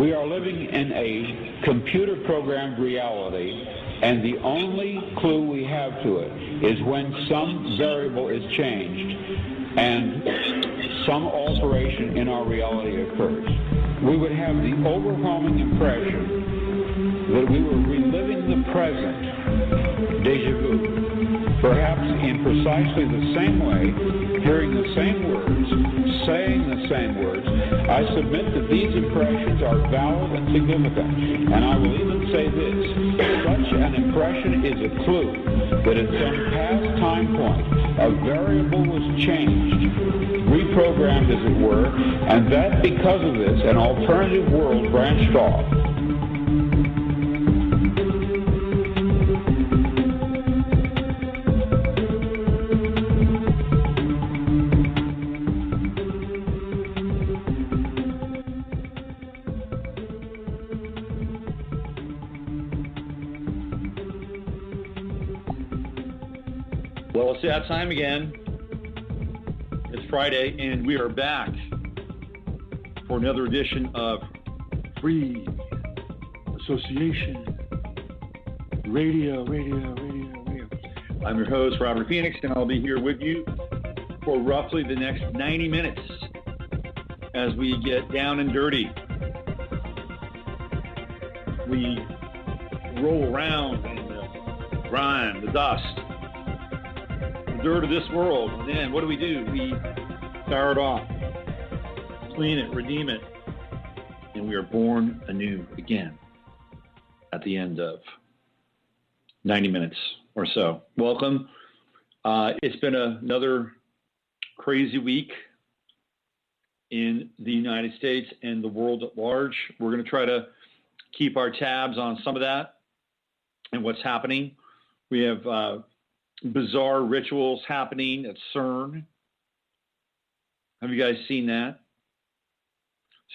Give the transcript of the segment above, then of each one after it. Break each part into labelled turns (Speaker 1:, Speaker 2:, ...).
Speaker 1: We are living in a computer-programmed reality, and the only clue we have to it is when some variable is changed and some alteration in our reality occurs. We would have the overwhelming impression that we were reliving the present, déjà vu, perhaps in precisely the same way, hearing the same words, saying the same words. I submit that these impressions are valid and significant, and I will even say this: such an impression is a clue that at some past time point, a variable was changed, reprogrammed as it were, and that because of this, an alternative world branched off.
Speaker 2: Well, it's that time again. It's Friday, and we are back for another edition of Free Association Radio. I'm your host, Robert Phoenix, and I'll be here with you for roughly the next 90 minutes as we get down and dirty. We roll around in the grime, the dust, dirt of this world, and then what do? We fire it off, clean it, redeem it, and we are born anew again at the end of 90 minutes or so. Welcome. It's been another crazy week in the United States and the world at large. We're going to try to keep our tabs on some of that and what's happening. We have bizarre rituals happening at CERN. Have you guys seen that?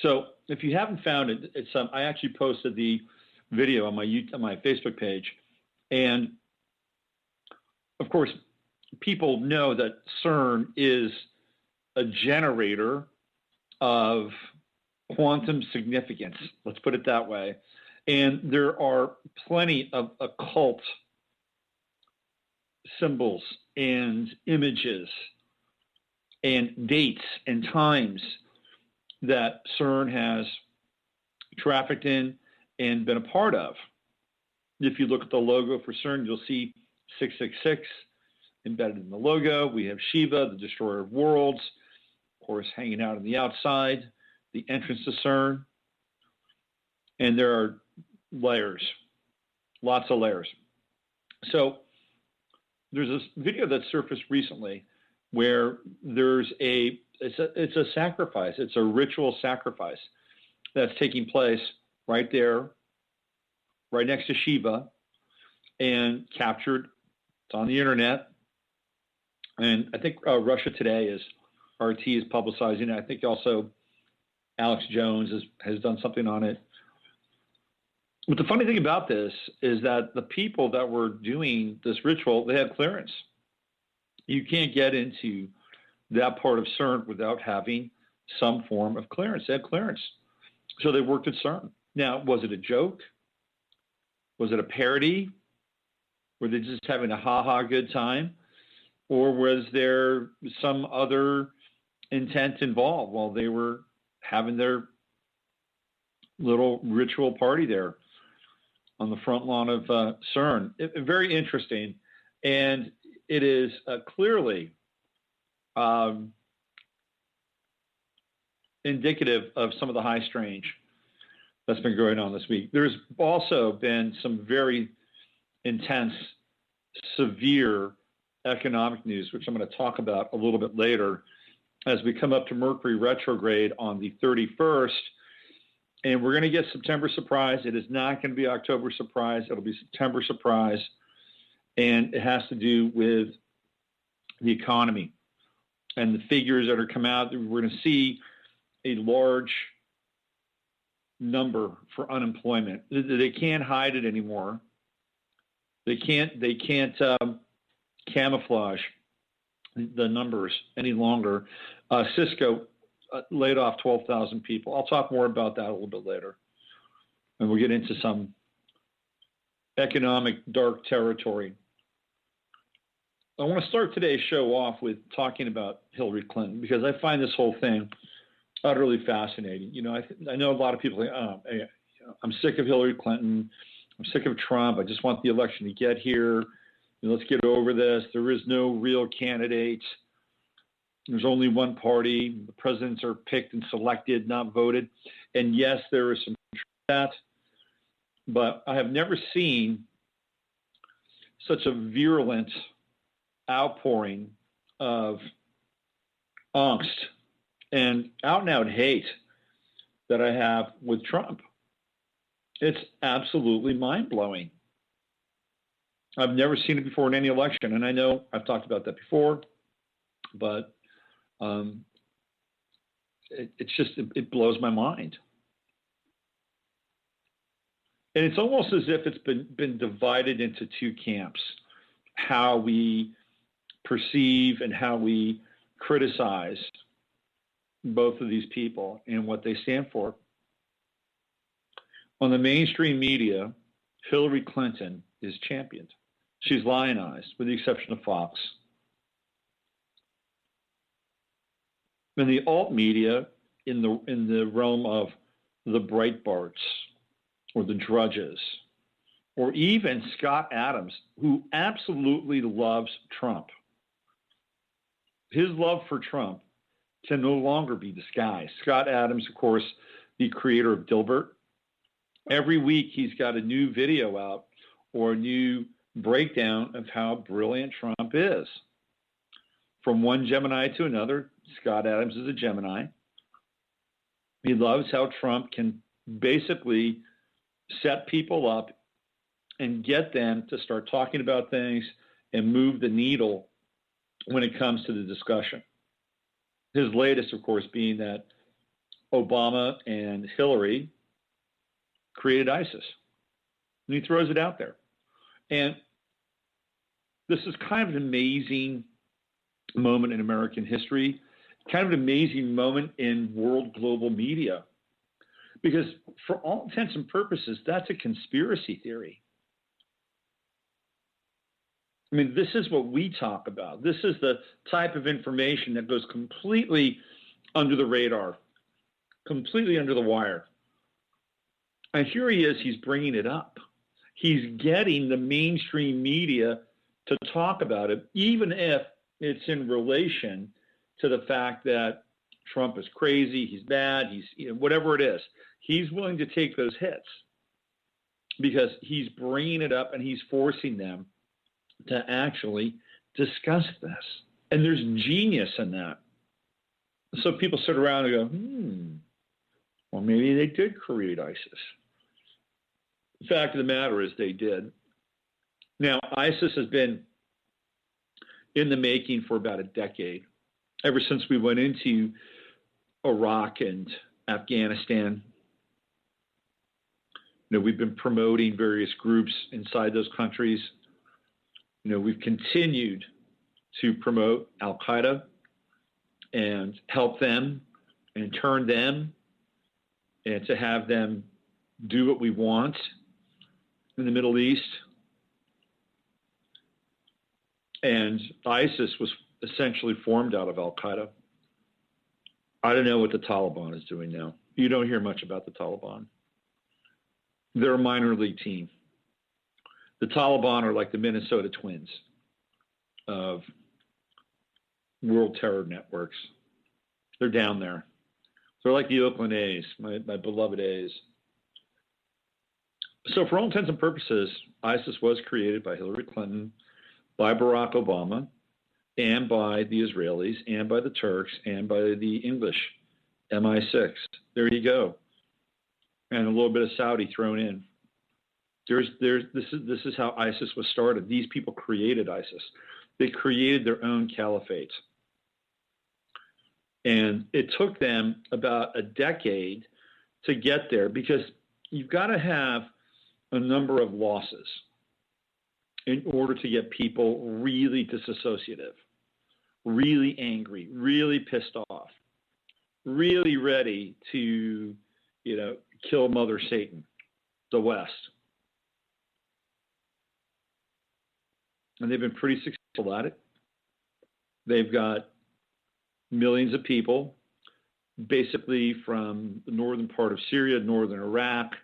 Speaker 2: So if you haven't found it, it's I actually posted the video on my Facebook page, and of course, people know that CERN is a generator of quantum significance. Let's put it that way. And there are plenty of occult symbols and images and dates and times that CERN has trafficked in and been a part of. If you look at the logo for CERN, you'll see 666 embedded in the logo. We have Shiva, the destroyer of worlds, of course, hanging out on the outside, the entrance to CERN. And there are layers, lots of layers. So there's this video that surfaced recently where it's a sacrifice. It's a ritual sacrifice that's taking place right there, right next to Shiva, and captured. It's on the internet. And I think Russia Today RT is publicizing it. I think also Alex Jones has done something on it. But the funny thing about this is that the people that were doing this ritual, they had clearance. You can't get into that part of CERN without having some form of clearance. They had clearance. So they worked at CERN. Now, was it a joke? Was it a parody? Were they just having a ha-ha good time? Or was there some other intent involved while they were having their little ritual party there on the front lawn of CERN? Very interesting. And it is clearly indicative of some of the high strange that's been going on this week. There's also been some very intense, severe economic news, which I'm going to talk about a little bit later as we come up to Mercury retrograde on the 31st. And we're going to get September surprise. It is not going to be October surprise. It'll be September surprise. And it has to do with the economy and the figures that are coming out. We're going to see a large number for unemployment. They can't hide it anymore. They can't camouflage the numbers any longer. Cisco laid off 12,000 people. I'll talk more about that a little bit later. and we'll get into some economic dark territory. I want to start today's show off with talking about Hillary Clinton, because I find this whole thing utterly fascinating. I know a lot of people think, I'm sick of Hillary Clinton. I'm sick of Trump. I just want the election to get here. Let's get over this. There is no real candidate. There's only one party. The presidents are picked and selected, not voted. And yes, there is some truth to that. But I have never seen such a virulent outpouring of angst and out-and-out hate that I have with Trump. It's absolutely mind-blowing. I've never seen it before in any election, and I know I've talked about that before, but it blows my mind. And it's almost as if it's been divided into two camps, how we perceive and how we criticize both of these people and what they stand for. On the mainstream media, Hillary Clinton is championed. She's lionized, with the exception of Fox. In the alt media, in the realm of the Breitbarts or the Drudges, or even Scott Adams, who absolutely loves Trump. His love for Trump can no longer be disguised. Scott Adams, of course, the creator of Dilbert. Every week he's got a new video out or a new breakdown of how brilliant Trump is. From one Gemini to another, Scott Adams is a Gemini. He loves how Trump can basically set people up and get them to start talking about things and move the needle when it comes to the discussion. His latest, of course, being that Obama and Hillary created ISIS. And he throws it out there. And this is kind of an amazing moment in American history, kind of an amazing moment in world global media. Because for all intents and purposes, that's a conspiracy theory. I mean, this is what we talk about. This is the type of information that goes completely under the radar, completely under the wire. And here he is, he's bringing it up. He's getting the mainstream media to talk about it, even if it's in relation to the fact that Trump is crazy, he's bad, he's whatever it is. He's willing to take those hits because he's bringing it up and he's forcing them to actually discuss this. And there's genius in that. So people sit around and go, well, maybe they did create ISIS. The fact of the matter is they did. Now, ISIS has been in the making for about a decade, ever since we went into Iraq and Afghanistan. We've been promoting various groups inside those countries. We've continued to promote Al-Qaeda and help them and turn them and to have them do what we want in the Middle East. And ISIS was essentially formed out of Al-Qaeda. I don't know what the Taliban is doing now. You don't hear much about the Taliban. They're a minor league team. The Taliban are like the Minnesota Twins of world terror networks. They're down there. They're like the Oakland A's, my beloved A's. So for all intents and purposes, ISIS was created by Hillary Clinton, by Barack Obama, and by the Israelis, and by the Turks, and by the English, MI6. There you go. And a little bit of Saudi thrown in. This is how ISIS was started. These people created ISIS. They created their own caliphate. And it took them about a decade to get there because you've got to have a number of losses in order to get people really disassociative, really angry, really pissed off, really ready to, kill Mother Satan. the West. And they've been pretty successful at it. They've got millions of people, basically from the northern part of Syria, northern Iraq,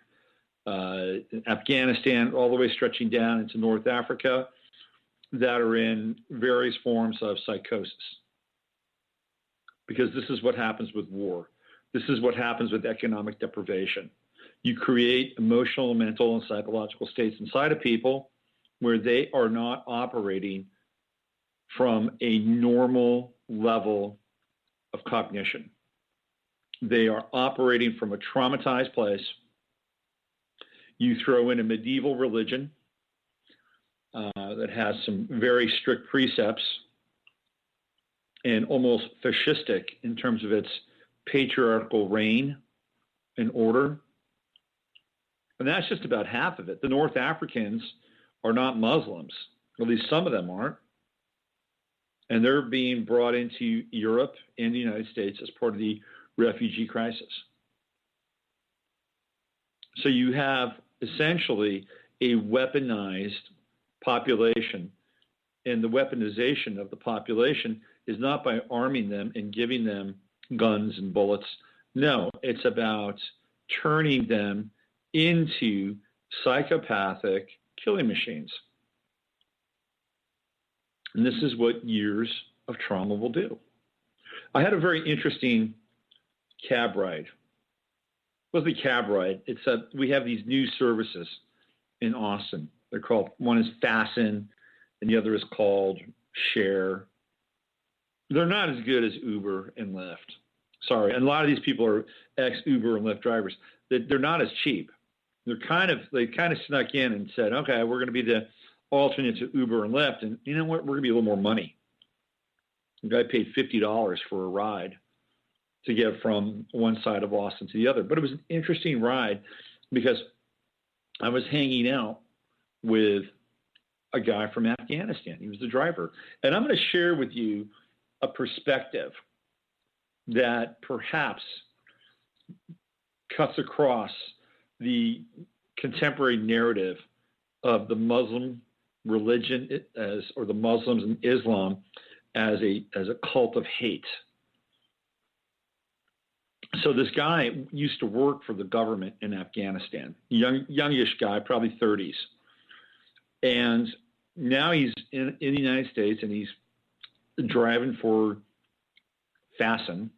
Speaker 2: Afghanistan, all the way stretching down into North Africa, that are in various forms of psychosis. Because this is what happens with war. This is what happens with economic deprivation. You create emotional, mental, and psychological states inside of people where they are not operating from a normal level of cognition. They are operating from a traumatized place. You throw in a medieval religion that has some very strict precepts and almost fascistic in terms of its patriarchal reign and order. And that's just about half of it. The North Africans are not Muslims, at least some of them aren't. And they're being brought into Europe and the United States as part of the refugee crisis. So you have essentially a weaponized population, and the weaponization of the population is not by arming them and giving them guns and bullets. No, it's about turning them into psychopathic killing machines. And this is what years of trauma will do. I had a very interesting cab ride. It wasn't a cab ride. We have these new services in Austin. They're called, one is Fasten, and the other is called Share. They're not as good as Uber and Lyft. Sorry, and a lot of these people are ex-Uber and Lyft drivers. They're not as cheap. They kind of snuck in and said, okay, we're going to be the alternate to Uber and Lyft, and you know what? We're going to be a little more money. The guy paid $50 for a ride to get from one side of Austin to the other. But it was an interesting ride because I was hanging out with a guy from Afghanistan. He was the driver. And I'm going to share with you a perspective that perhaps cuts across the contemporary narrative of the Muslim religion or the Muslims and Islam as a cult of hate. So this guy used to work for the government in Afghanistan, youngish guy, probably 30s. And now he's in the United States, and he's driving for Fasten,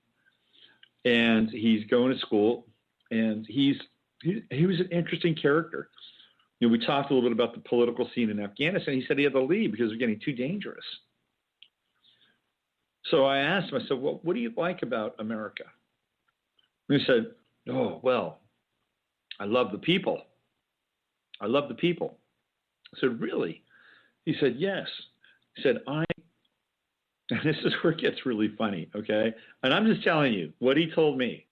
Speaker 2: and he's going to school, and he was an interesting character. You know, we talked a little bit about the political scene in Afghanistan. He said he had to leave because it was getting too dangerous. So I asked him, I said, well, what do you like about America? And he said, oh, well, I love the people. I love the people. I said, really? He said, yes. He said, and this is where it gets really funny, okay? And I'm just telling you what he told me.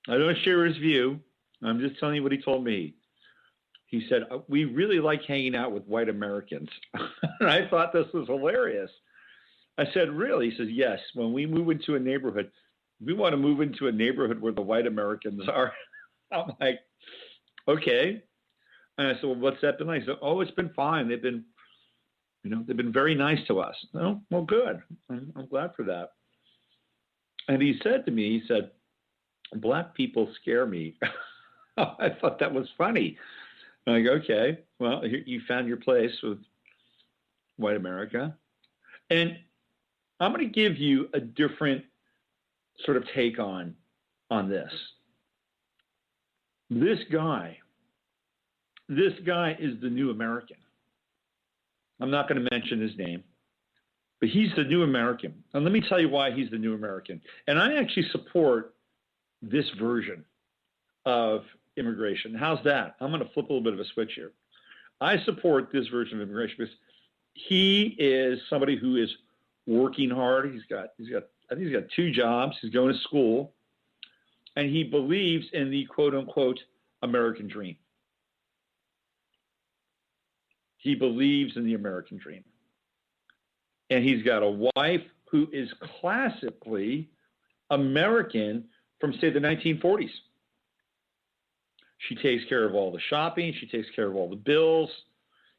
Speaker 2: I don't share his view. I'm just telling you what he told me. He said, we really like hanging out with white Americans. And I thought this was hilarious. I said, really? He says, yes. When we move into a neighborhood, we want to move into a neighborhood where the white Americans are. I'm like, okay. And I said, well, what's that been like? He said, oh, it's been fine. They've been very nice to us. Oh, well, good. I'm glad for that. And he said to me, he said, black people scare me. I thought that was funny. And I go, okay, well, you found your place with white America. And I'm going to give you a different sort of take on this. This guy is the new American. I'm not going to mention his name, but he's the new American. And let me tell you why he's the new American. And I actually support this version of immigration. How's that? I'm going to flip a little bit of a switch here. I support this version of immigration because he is somebody who is working hard. I think he's got 2 jobs. He's going to school, and he believes in the quote unquote American dream. He believes in the American dream. And he's got a wife who is classically American from, say, the 1940s. She takes care of all the shopping. She takes care of all the bills.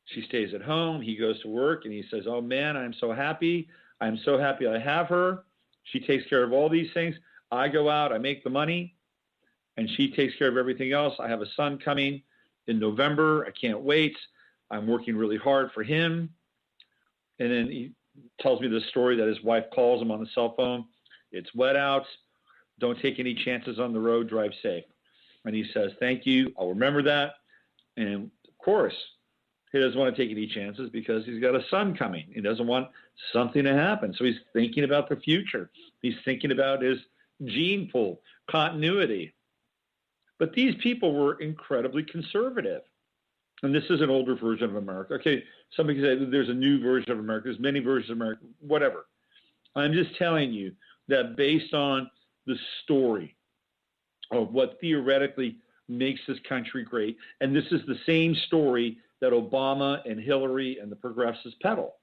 Speaker 2: She stays at home. He goes to work, and he says, oh, man, I'm so happy. I'm so happy I have her. She takes care of all these things. I go out. I make the money, and she takes care of everything else. I have a son coming in November. I can't wait. I'm working really hard for him. And then he tells me this story that his wife calls him on the cell phone. It's wet out. Don't take any chances on the road. Drive safe. And he says, thank you. I'll remember that. And, of course, he doesn't want to take any chances because he's got a son coming. He doesn't want something to happen. So he's thinking about the future. He's thinking about his gene pool, continuity. But these people were incredibly conservative. And this is an older version of America. Okay, somebody can say there's a new version of America. There's many versions of America, whatever. I'm just telling you that based on the story of what theoretically makes this country great, and this is the same story that Obama and Hillary and the progressives peddle.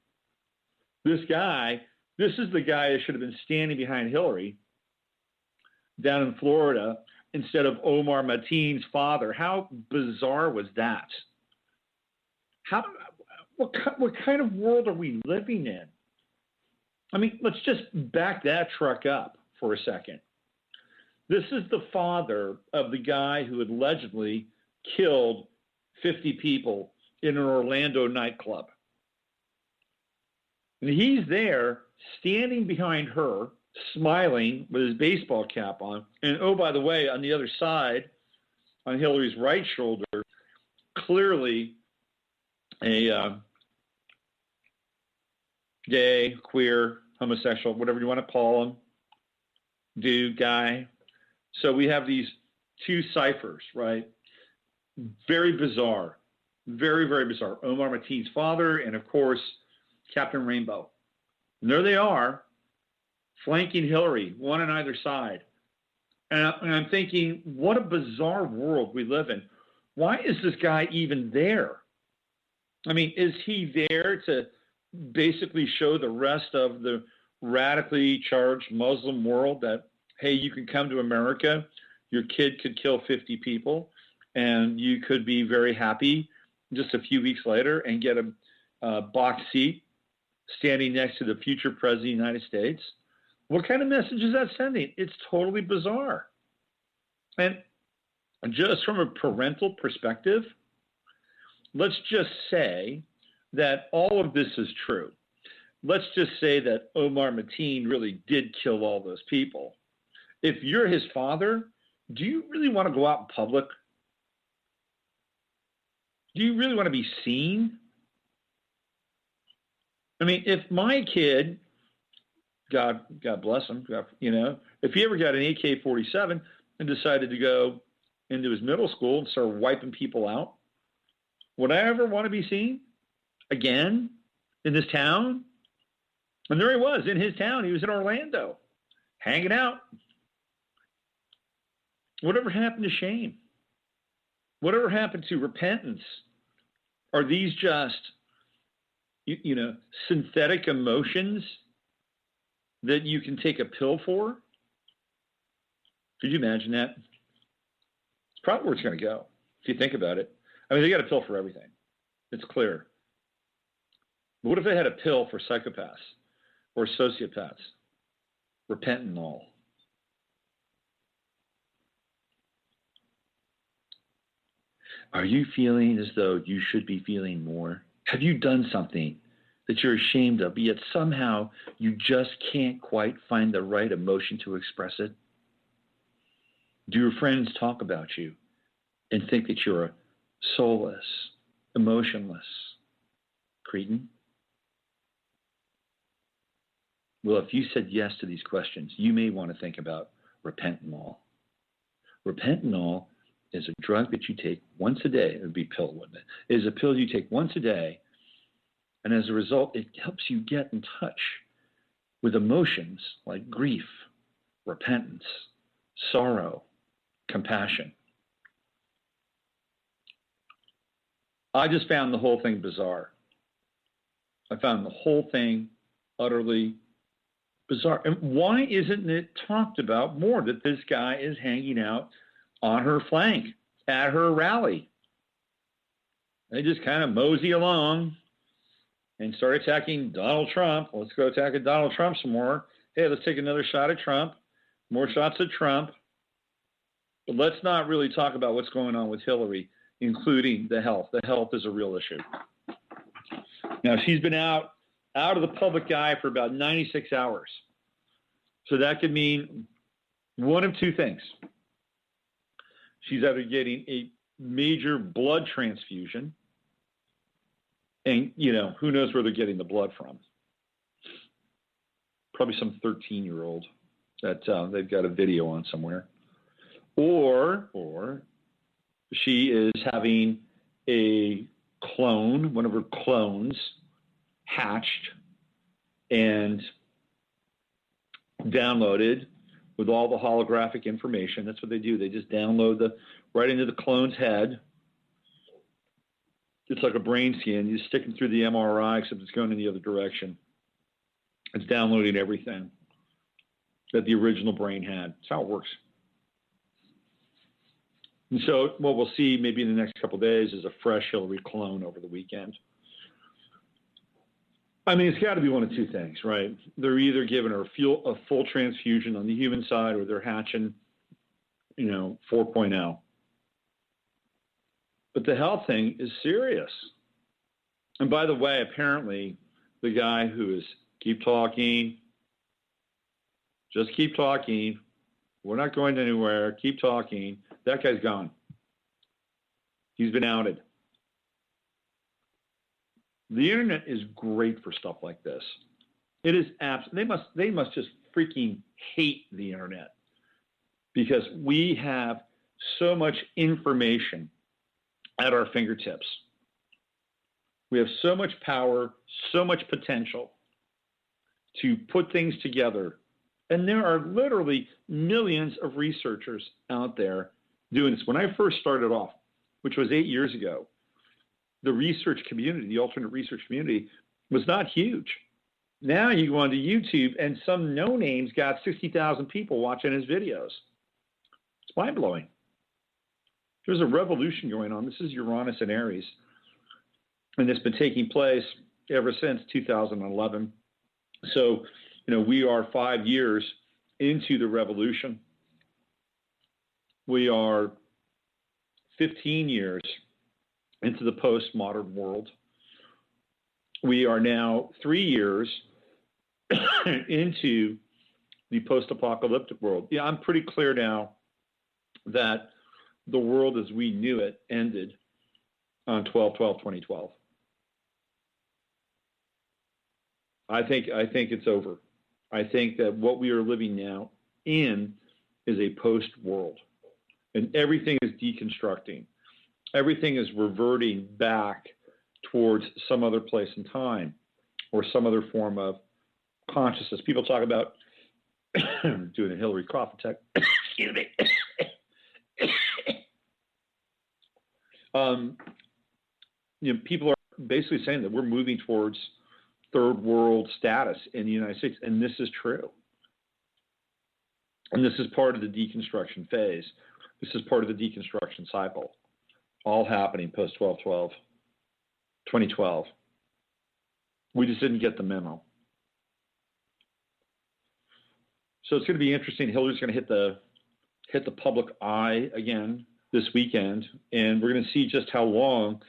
Speaker 2: This is the guy that should have been standing behind Hillary down in Florida instead of Omar Mateen's father. How bizarre was that? What kind of world are we living in? I mean, let's just back that truck up for a second. This is the father of the guy who allegedly killed 50 people in an Orlando nightclub. And he's there standing behind her, smiling with his baseball cap on. And oh, by the way, on the other side, on Hillary's right shoulder, clearly a gay, queer, homosexual, whatever you want to call him, dude, guy. So we have these two ciphers, right? Very bizarre. Very, very bizarre. Omar Mateen's father and, of course, Captain Rainbow. And there they are, flanking Hillary, one on either side. And I'm thinking, what a bizarre world we live in. Why is this guy even there? I mean, is he there to basically show the rest of the radically charged Muslim world that, hey, you can come to America, your kid could kill 50 people, and you could be very happy just a few weeks later and get a box seat standing next to the future president of the United States? What kind of message is that sending? It's totally bizarre. And just from a parental perspective, let's just say that all of this is true. Let's just say that Omar Mateen really did kill all those people. If you're his father, do you really want to go out in public? Do you really want to be seen? I mean, if my kid, God bless him, if he ever got an AK-47 and decided to go into his middle school and start wiping people out, would I ever want to be seen again in this town? And there he was in his town. He was in Orlando, hanging out. Whatever happened to shame? Whatever happened to repentance? Are these just, synthetic emotions that you can take a pill for? Could you imagine that? It's probably where it's going to go, if you think about it. I mean, they got a pill for everything. It's clear. But what if they had a pill for psychopaths or sociopaths? Repentanol. Are you feeling as though you should be feeling more? Have you done something that you're ashamed of, but yet somehow you just can't quite find the right emotion to express it? Do your friends talk about you and think that you're a soulless, emotionless cretin? Well, if you said yes to these questions, you may want to think about repentanol. Repentanol is a drug that you take once a day. It would be a pill, wouldn't it? It is a pill you take once a day, and as a result, it helps you get in touch with emotions like grief, repentance, sorrow, compassion. I just found the whole thing bizarre. I found the whole thing utterly bizarre. And why isn't it talked about more that this guy is hanging out on her flank, at her rally. They just kind of mosey along and start attacking Donald Trump. Let's go attack Donald Trump some more. Hey, let's take another shot at Trump. More shots at Trump. But let's not really talk about what's going on with Hillary, including the health. The health is a real issue. Now, she's been out of the public eye for about 96 hours. So that could mean one of two things. She's either getting a major blood transfusion, and, who knows where they're getting the blood from. Probably some 13-year-old that they've got a video on somewhere. Or she is having a clone, one of her clones, hatched and downloaded with all the holographic information. That's what they do. They just download right into the clone's head. It's like a brain scan. You stick it through the MRI, except it's going in the other direction. It's downloading everything that the original brain had. That's how it works. And so what we'll see maybe in the next couple of days is a fresh Hillary clone over the weekend. I mean, it's got to be one of two things, right? They're either giving her a full transfusion on the human side, or they're hatching, 4.0. But the health thing is serious. And by the way, apparently the guy who is keep talking, just keep talking, we're not going anywhere, keep talking, that guy's gone. He's been outed. The internet is great for stuff like this. It is they must just freaking hate the internet, because we have so much information at our fingertips. We have so much power, so much potential to put things together. And there are literally millions of researchers out there doing this. When I first started off, which was 8 years ago, the research community, the alternate research community, was not huge. Now you go onto YouTube and some no-name's got 60,000 people watching his videos. It's mind-blowing. There's a revolution going on. This is Uranus and Aries. And it's been taking place ever since 2011. So, we are 5 years into the revolution. We are 15 years into the postmodern world. We are now 3 years into the post-apocalyptic world. Yeah, I'm pretty clear now that the world as we knew it ended on 12/12/2012. I think it's over. I think that what we are living now in is a post-world, and everything is deconstructing. Everything is reverting back towards some other place in time or some other form of consciousness. People talk about doing a Hillary cough attack. Excuse me. People are basically saying that we're moving towards third world status in the United States, and this is true. And this is part of the deconstruction phase. This is part of the deconstruction cycle, all happening post 12/12/2012. We just didn't get the memo. So it's going to be interesting. Hillary's going to hit the public eye again this weekend, and we're going to see just how long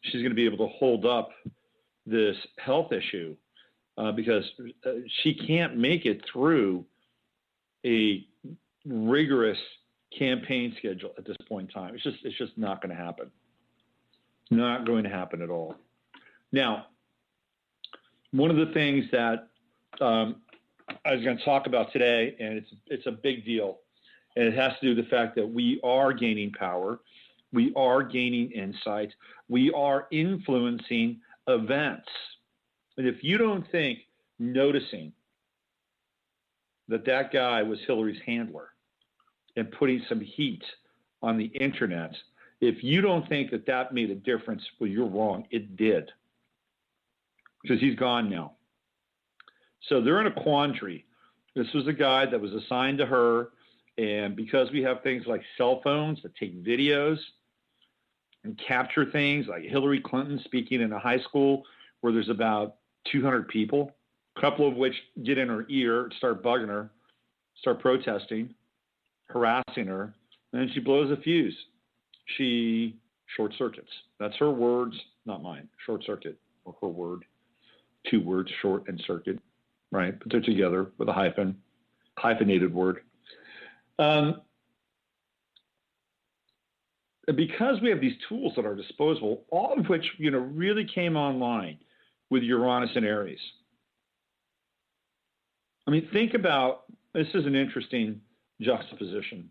Speaker 2: she's going to be able to hold up this health issue, because she can't make it through a rigorous campaign schedule at this point in time. It's just not going to happen. Not going to happen at all. Now, one of the things that I was going to talk about today, and it's a big deal, and it has to do with the fact that we are gaining power, we are gaining insight, we are influencing events. And if you don't think noticing that guy was Hillary's handler and putting some heat on the internet, if you don't think that made a difference, well, you're wrong. It did. Because he's gone now. So they're in a quandary. This was a guy that was assigned to her, and because we have things like cell phones that take videos, and capture things like Hillary Clinton speaking in a high school where there's about 200 people, a couple of which get in her ear, start bugging her, start protesting, harassing her, and then she blows a fuse. She short circuits. That's her words, not mine. Short circuit, or her word. 2 words, short and circuit, right? But they're together with a hyphenated word. Because we have these tools at our disposal, all of which really came online with Uranus and Aries. I mean, think about, this is an interesting juxtaposition,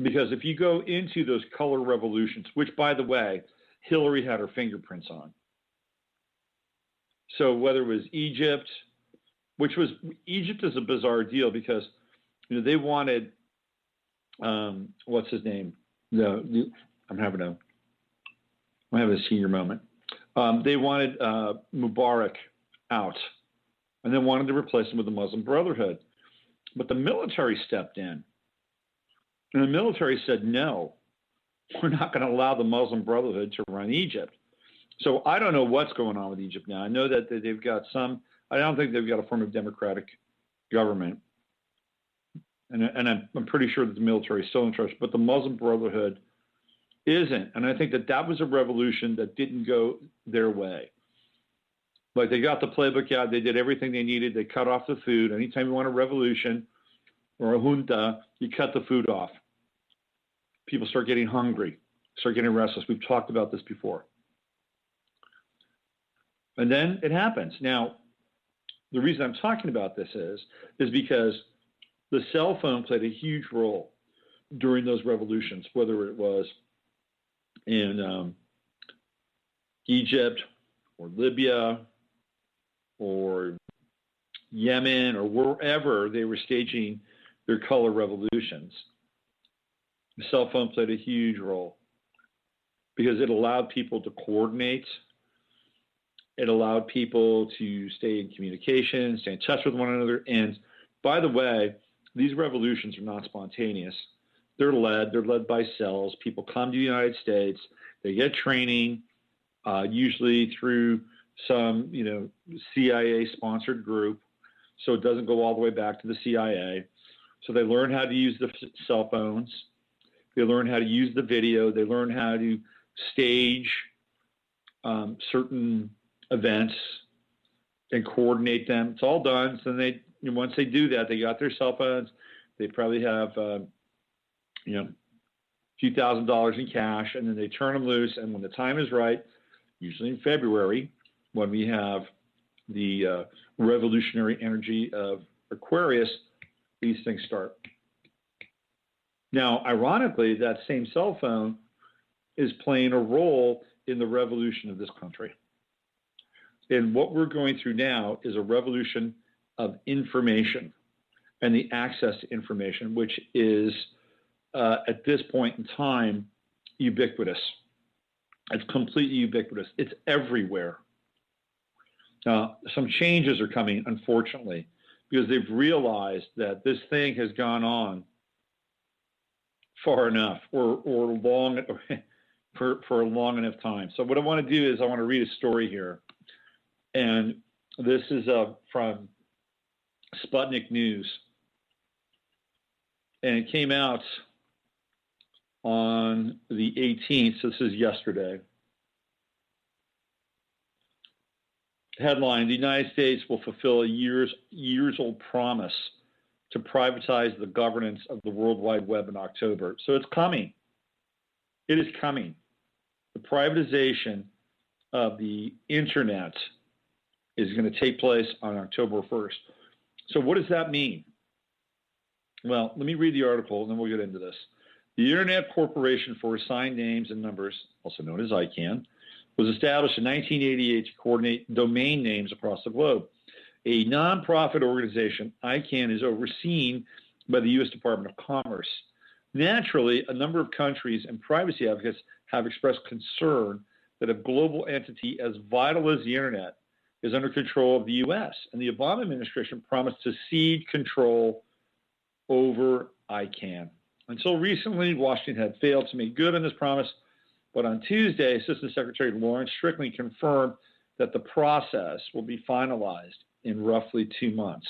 Speaker 2: because if you go into those color revolutions, which, by the way, Hillary had her fingerprints on. So whether it was Egypt is a bizarre deal because they wanted what's his name? I'm having a senior moment. They wanted Mubarak out, and then wanted to replace him with the Muslim Brotherhood. But the military stepped in, and the military said, no, we're not going to allow the Muslim Brotherhood to run Egypt. So I don't know what's going on with Egypt now. I know that they've got I don't think they've got a form of democratic government. And I'm pretty sure that the military is still in charge, but the Muslim Brotherhood isn't. And I think that was a revolution that didn't go their way. Like, they got the playbook out, they did everything they needed, they cut off the food. Anytime you want a revolution or a junta, you cut the food off. People start getting hungry, start getting restless. We've talked about this before. And then it happens. Now, the reason I'm talking about this is because the cell phone played a huge role during those revolutions, whether it was in Egypt or Libya or Yemen or wherever they were staging their color revolutions. The cell phone played a huge role because it allowed people to coordinate. It allowed people to stay in communication, stay in touch with one another. And by the way, these revolutions are not spontaneous. They're led by cells. People come to the United States. They get training, usually through some, CIA-sponsored group. So it doesn't go all the way back to the CIA. So they learn how to use the cell phones. They learn how to use the video. They learn how to stage certain events and coordinate them. It's all done. So once they do that, they got their cell phones. They probably have, a few $1,000s in cash, and then they turn them loose. And when the time is right, usually in February, when we have the revolutionary energy of Aquarius, these things start. Now, ironically, that same cell phone is playing a role in the revolution of this country. And what we're going through now is a revolution of information and the access to information, which is, at this point in time, ubiquitous. It's completely ubiquitous. It's everywhere. Some changes are coming, unfortunately, because they've realized that this thing has gone on far enough or long for a long enough time. So what I want to do is I want to read a story here. And this is from Sputnik News. And it came out on the 18th. So this is yesterday. Headline: the United States will fulfill a years-old promise to privatize the governance of the World Wide Web in October. So it's coming. It is coming. The privatization of the internet is going to take place on October 1st. So what does that mean? Well, let me read the article, and then we'll get into this. The Internet Corporation for Assigned Names and Numbers, also known as ICANN, was established in 1988 to coordinate domain names across the globe. A nonprofit organization, ICANN is overseen by the U.S. Department of Commerce. Naturally, a number of countries and privacy advocates have expressed concern that a global entity as vital as the Internet is under control of the U.S., and the Obama administration promised to cede control over ICANN. Until recently, Washington had failed to make good on this promise But on Tuesday, Assistant Secretary Lawrence Strickland confirmed that the process will be finalized in roughly 2 months.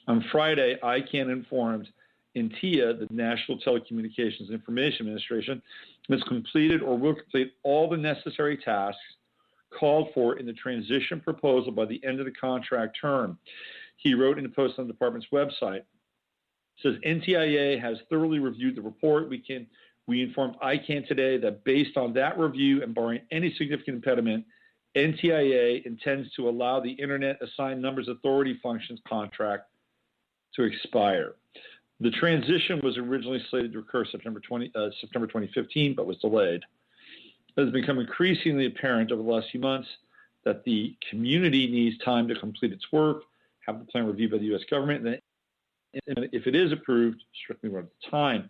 Speaker 2: On Friday, ICANN informed NTIA, the National Telecommunications Information Administration, has completed or will complete all the necessary tasks called for in the transition proposal by the end of the contract term. He wrote in a post on the department's website. It says, NTIA has thoroughly reviewed the report. We informed ICANN today that based on that review and barring any significant impediment, NTIA intends to allow the Internet Assigned Numbers Authority Functions contract to expire. The transition was originally slated to occur September 2015, but was delayed. It has become increasingly apparent over the last few months that the community needs time to complete its work, have the plan reviewed by the U.S. government, and if it is approved, strictly at the time.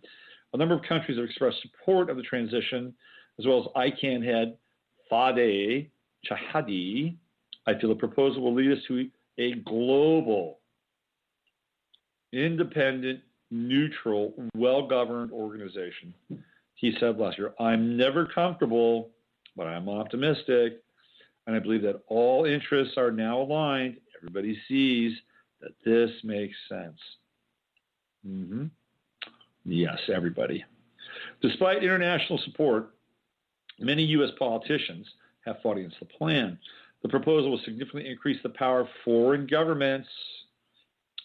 Speaker 2: A number of countries have expressed support of the transition, as well as ICANN head Fadeh Chahadi. I feel the proposal will lead us to a global, independent, neutral, well-governed organization. He said last year, I'm never comfortable, but I'm optimistic, and I believe that all interests are now aligned. Everybody sees that this makes sense. Yes, everybody. Despite international support, many U.S. politicians have fought against the plan. The proposal will significantly increase the power of foreign governments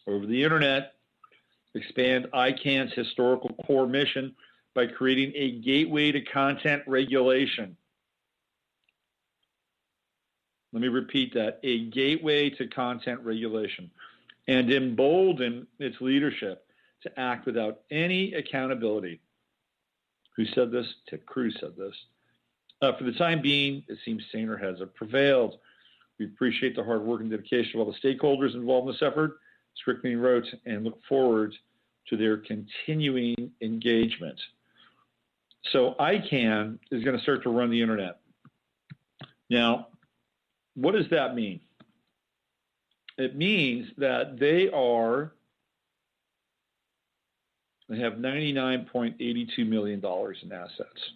Speaker 2: over the Internet, expand ICANN's historical core mission by creating a gateway to content regulation. Let me repeat that, a gateway to content regulation, and embolden its leadership to act without any accountability. Who said this? Ted Cruz said this. For the time being, it seems saner heads have prevailed. We appreciate the hard work and dedication of all the stakeholders involved in this effort, Strickland wrote, and look forward to their continuing engagement. So ICANN is going to start to run the Internet. Now, what does that mean? It means that they have $99.82 million in assets.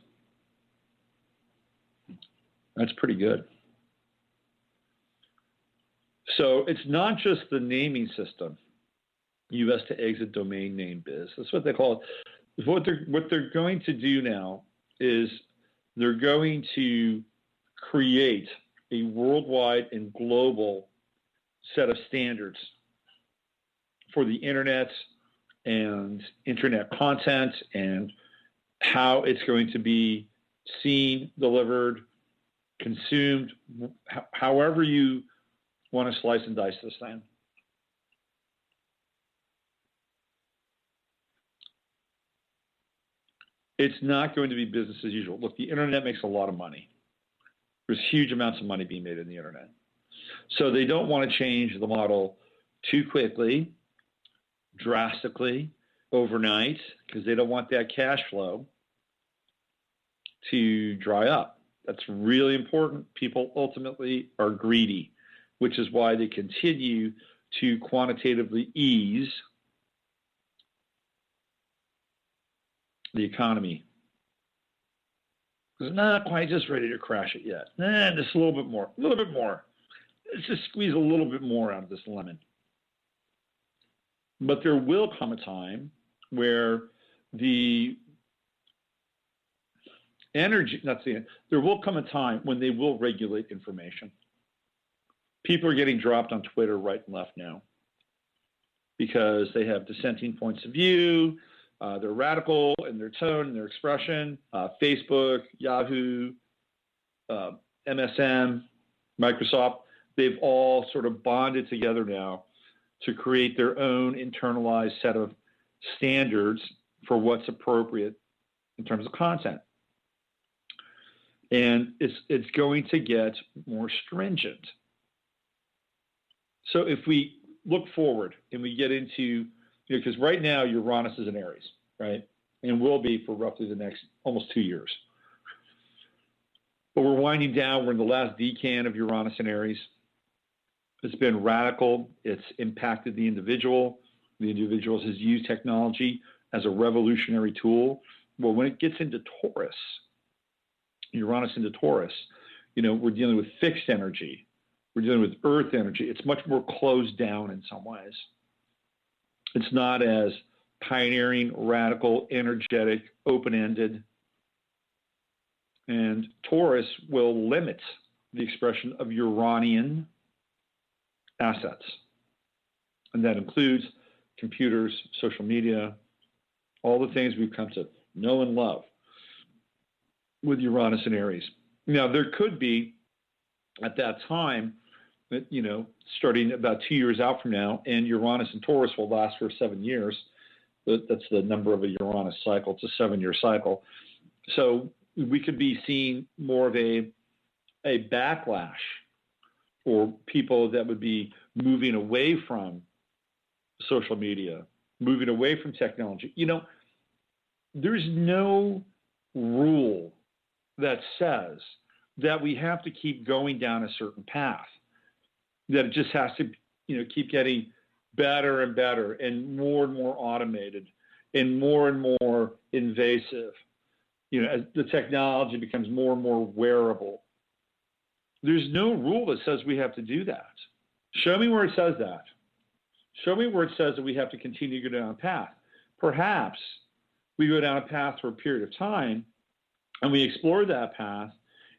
Speaker 2: That's pretty good. So it's not just the naming system, U.S. to exit domain name biz. That's what they call it. What they're going to do now is they're going to create a worldwide and global set of standards for the Internet and Internet content and how it's going to be seen, delivered, consumed, however you want to slice and dice this thing. It's not going to be business as usual. Look, the Internet makes a lot of money. There's huge amounts of money being made in the Internet. So they don't want to change the model too quickly, drastically, overnight, because they don't want that cash flow to dry up. That's really important. People ultimately are greedy, which is why they continue to quantitatively ease the economy. It's not quite just ready to crash it yet. Just a little bit more. Let's just squeeze a little bit more out of this lemon. But there will come a time where there will come a time when they will regulate information. People are getting dropped on Twitter right and left now because they have dissenting points of view. They're radical in their tone and their expression. Facebook, Yahoo, MSN, Microsoft, they've all sort of bonded together now to create their own internalized set of standards for what's appropriate in terms of content. And it's going to get more stringent. So if we look forward and we get into, because right now Uranus is in Aries, right? And will be for roughly the next almost 2 years. But we're winding down. We're in the last decan of Uranus in Aries. It's been radical. It's impacted the individual. The individual has used technology as a revolutionary tool. Well, when it gets into Taurus, Uranus into Taurus, we're dealing with fixed energy. We're dealing with earth energy. It's much more closed down in some ways. It's not as pioneering, radical, energetic, open-ended. And Taurus will limit the expression of Uranian assets. And that includes computers, social media, all the things we've come to know and love with Uranus and Aries. Now, there could be, at that time, starting about 2 years out from now, and Uranus and Taurus will last for 7 years. That's the number of a Uranus cycle. It's a 7-year cycle. So we could be seeing more of a backlash, or people that would be moving away from social media, moving away from technology. There's no rule that says that we have to keep going down a certain path, that it just has to, keep getting better and better and more automated and more invasive, as the technology becomes more and more wearable. There's no rule that says we have to do that. Show me where it says that. Show me where it says that we have to continue to go down a path. Perhaps we go down a path for a period of time and we explore that path,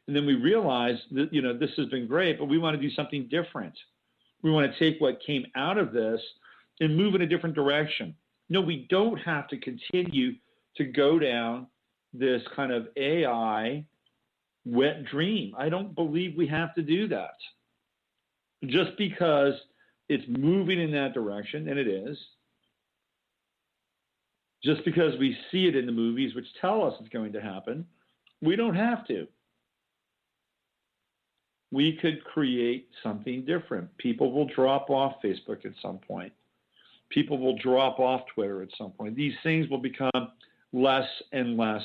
Speaker 2: and then we realize that, this has been great, but we want to do something different. We want to take what came out of this and move in a different direction. No, we don't have to continue to go down this kind of AI wet dream. I don't believe we have to do that. Just because it's moving in that direction, and it is, just because we see it in the movies, which tell us it's going to happen, we don't have to. We could create something different. People will drop off Facebook at some point. People will drop off Twitter at some point. These things will become less and less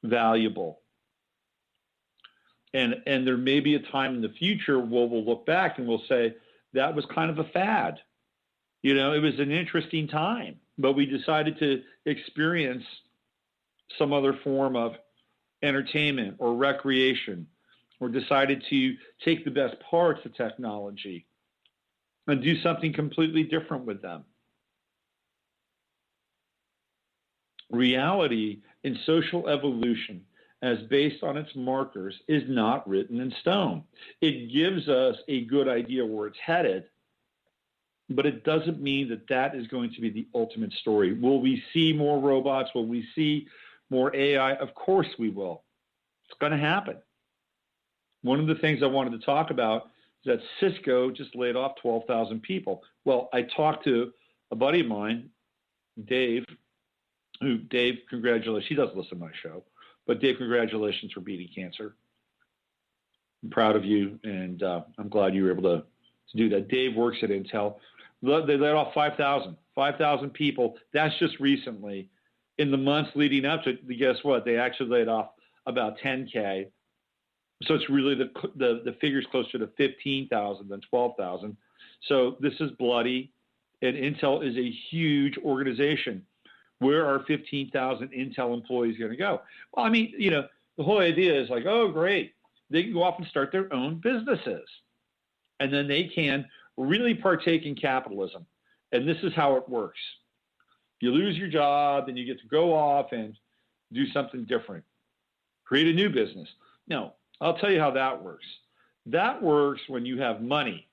Speaker 2: valuable. And there may be a time in the future where we'll look back and we'll say, that was kind of a fad. It was an interesting time, but we decided to experience some other form of entertainment or recreation, or decided to take the best parts of technology and do something completely different with them. Reality in social evolution, as based on its markers, is not written in stone. It gives us a good idea where it's headed, but it doesn't mean that that is going to be the ultimate story. Will we see more robots? Will we see more AI? Of course we will. It's going to happen. One of the things I wanted to talk about is that Cisco just laid off 12,000 people. Well, I talked to a buddy of mine, Dave, congratulations. He doesn't listen to my show, but Dave, congratulations for beating cancer. I'm proud of you, and I'm glad you were able to do that. Dave works at Intel. They laid off 5,000 people. That's just recently. In the months leading up to it, guess what? They actually laid off about 10K. So it's really the figure's closer to 15,000 than 12,000. So this is bloody, and Intel is a huge organization. Where are 15,000 Intel employees going to go? Well, I mean, the whole idea is like, oh, great. They can go off and start their own businesses. And then they can really partake in capitalism. And this is how it works. You lose your job, and you get to go off and do something different. Create a new business. No, I'll tell you how that works. That works when you have money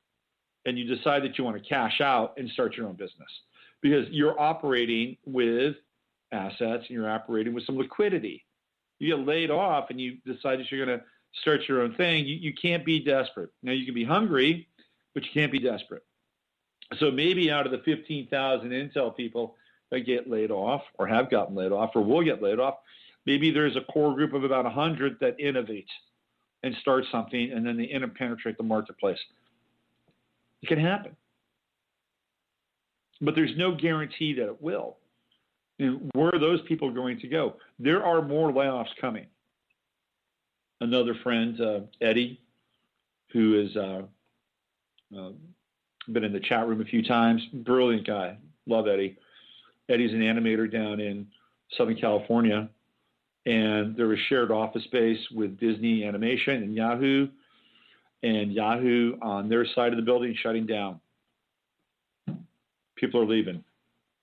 Speaker 2: and you decide that you want to cash out and start your own business, because you're operating with assets and you're operating with some liquidity. You get laid off and you decide that you're going to start your own thing. You can't be desperate. Now, you can be hungry, but you can't be desperate. So maybe out of the 15,000 Intel people that get laid off or have gotten laid off or will get laid off, maybe there's a core group of about 100 that innovate and start something, and then they interpenetrate the marketplace. It can happen. But there's no guarantee that it will. And where are those people going to go? There are more layoffs coming. Another friend, Eddie, who has been in the chat room a few times, brilliant guy. Love Eddie. Eddie's an animator down in Southern California. And there was shared office space with Disney Animation and Yahoo on their side of the building shutting down. People are leaving.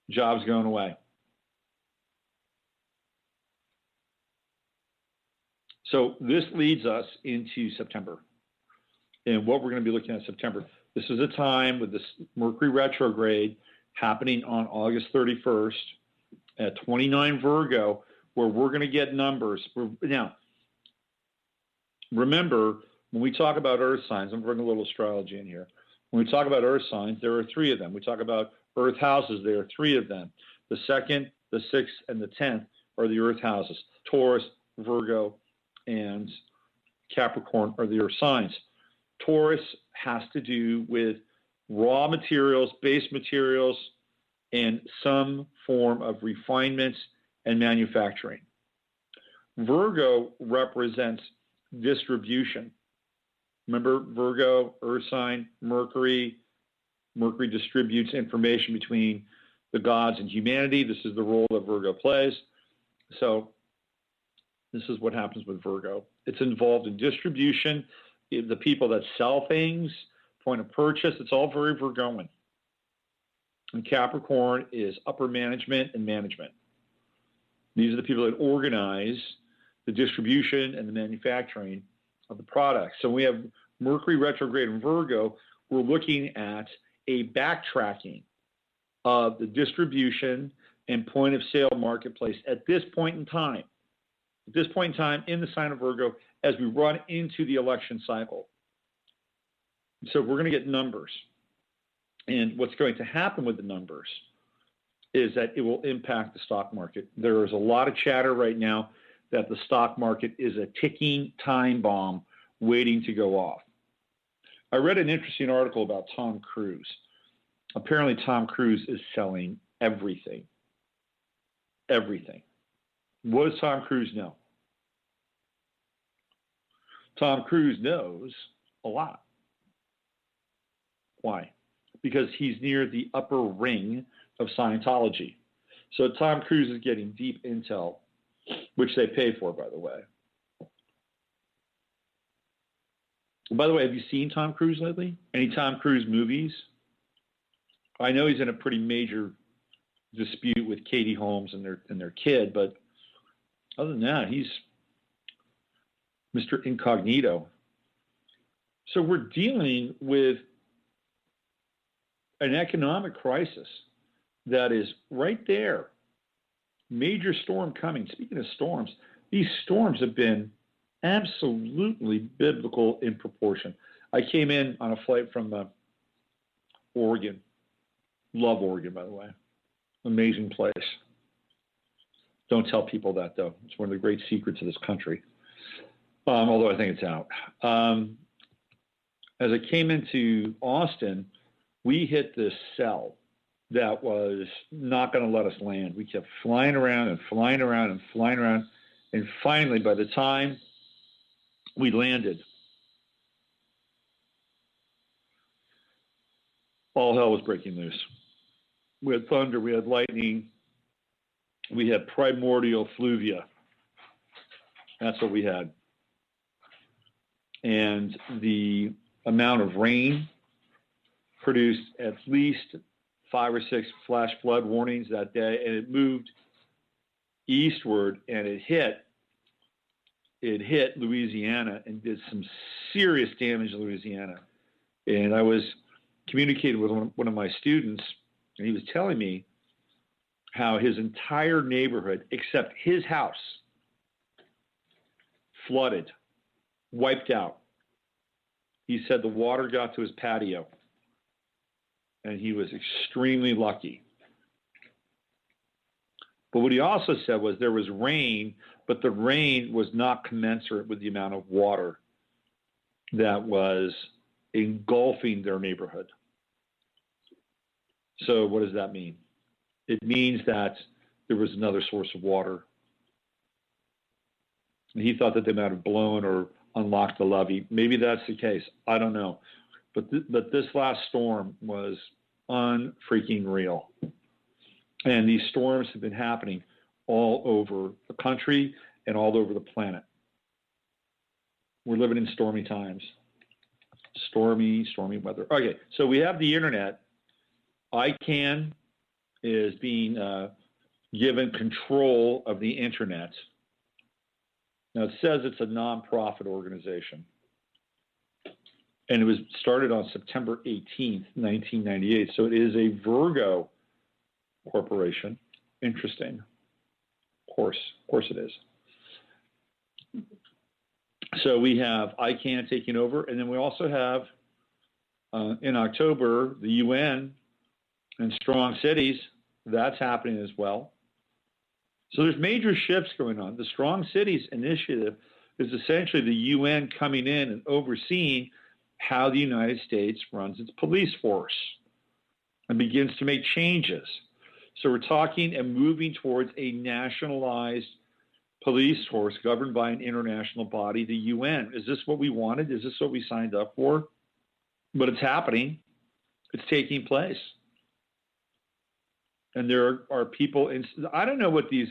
Speaker 2: Jobs going away. So this leads us into September. And what we're going to be looking at in September. This is a time with this Mercury retrograde happening on August 31st at 29 Virgo, where we're going to get numbers. Now, remember, when we talk about earth signs, I'm bringing a little astrology in here. When we talk about earth signs, there are 3 of them. We talk about earth houses, there are 3 of them. The 2nd, the 6th, and the 10th are the earth houses. Taurus, Virgo, and Capricorn are the earth signs. Taurus has to do with raw materials, base materials, and some form of refinement and manufacturing. Virgo represents distribution. Remember, Virgo, earth sign, Mercury. Mercury distributes information between the gods and humanity. This is the role that Virgo plays. So this is what happens with Virgo. It's involved in distribution, the people that sell things, point of purchase. It's all very Virgoan. And Capricorn is upper management and management. These are the people that organize the distribution and the manufacturing of the product. So we have Mercury retrograde in Virgo. We're looking at a backtracking of the distribution and point of sale marketplace at this point in time. At this point in time in the sign of Virgo as we run into the election cycle. So we're going to get numbers. And what's going to happen with the numbers is that it will impact the stock market. There is a lot of chatter right now that the stock market is a ticking time bomb waiting to go off. I read an interesting article about Tom Cruise. Apparently Tom Cruise is selling everything. Everything. What does Tom Cruise know? Tom Cruise knows a lot. Why? Because he's near the upper ring of Scientology. So Tom Cruise is getting deep intel, which they pay for, by the way. By the way, have you seen Tom Cruise lately? Any Tom Cruise movies? I know he's in a pretty major dispute with Katie Holmes and their kid, but other than that, he's Mr. Incognito. So we're dealing with an economic crisis that is right there. Major storm coming. Speaking of storms, these storms have been absolutely biblical in proportion. I came in on a flight from Oregon. Love Oregon, by the way. Amazing place. Don't tell people that, though. It's one of the great secrets of this country, although I think it's out. As I came into Austin, we hit this cell that was not going to let us land. We kept flying around and flying around and flying around. And finally, by the time we landed, all hell was breaking loose. We had thunder, we had lightning, we had primordial fluvia. That's what we had. And the amount of rain produced at least 5 or 6 flash flood warnings that day, and it moved eastward, and it hit Louisiana and did some serious damage in Louisiana. And I was communicating with one of my students, and he was telling me how his entire neighborhood, except his house, flooded, wiped out. He said the water got to his patio, and he was extremely lucky. But what he also said was there was rain, but the rain was not commensurate with the amount of water that was engulfing their neighborhood. So what does that mean? It means that there was another source of water. And he thought that they might have blown or unlocked the levee. Maybe that's the case. I don't know. But this last storm was unfreaking real. And these storms have been happening all over the country and all over the planet. We're living in stormy times. Stormy weather. Okay, so we have the internet. ICANN is being given control of the internet. Now, it says it's a nonprofit organization. And it was started on September 18th, 1998. So it is a Virgo corporation. Interesting. Of course it is. So we have ICANN taking over, and then we also have, in October, the UN and Strong Cities. That's happening as well. So there's major shifts going on. The Strong Cities initiative is essentially the UN coming in and overseeing how the United States runs its police force and begins to make changes. So we're talking and moving towards a nationalized police force governed by an international body, the UN. Is this what we wanted? Is this what we signed up for? But it's happening. It's taking place. And there are people in, I don't know what these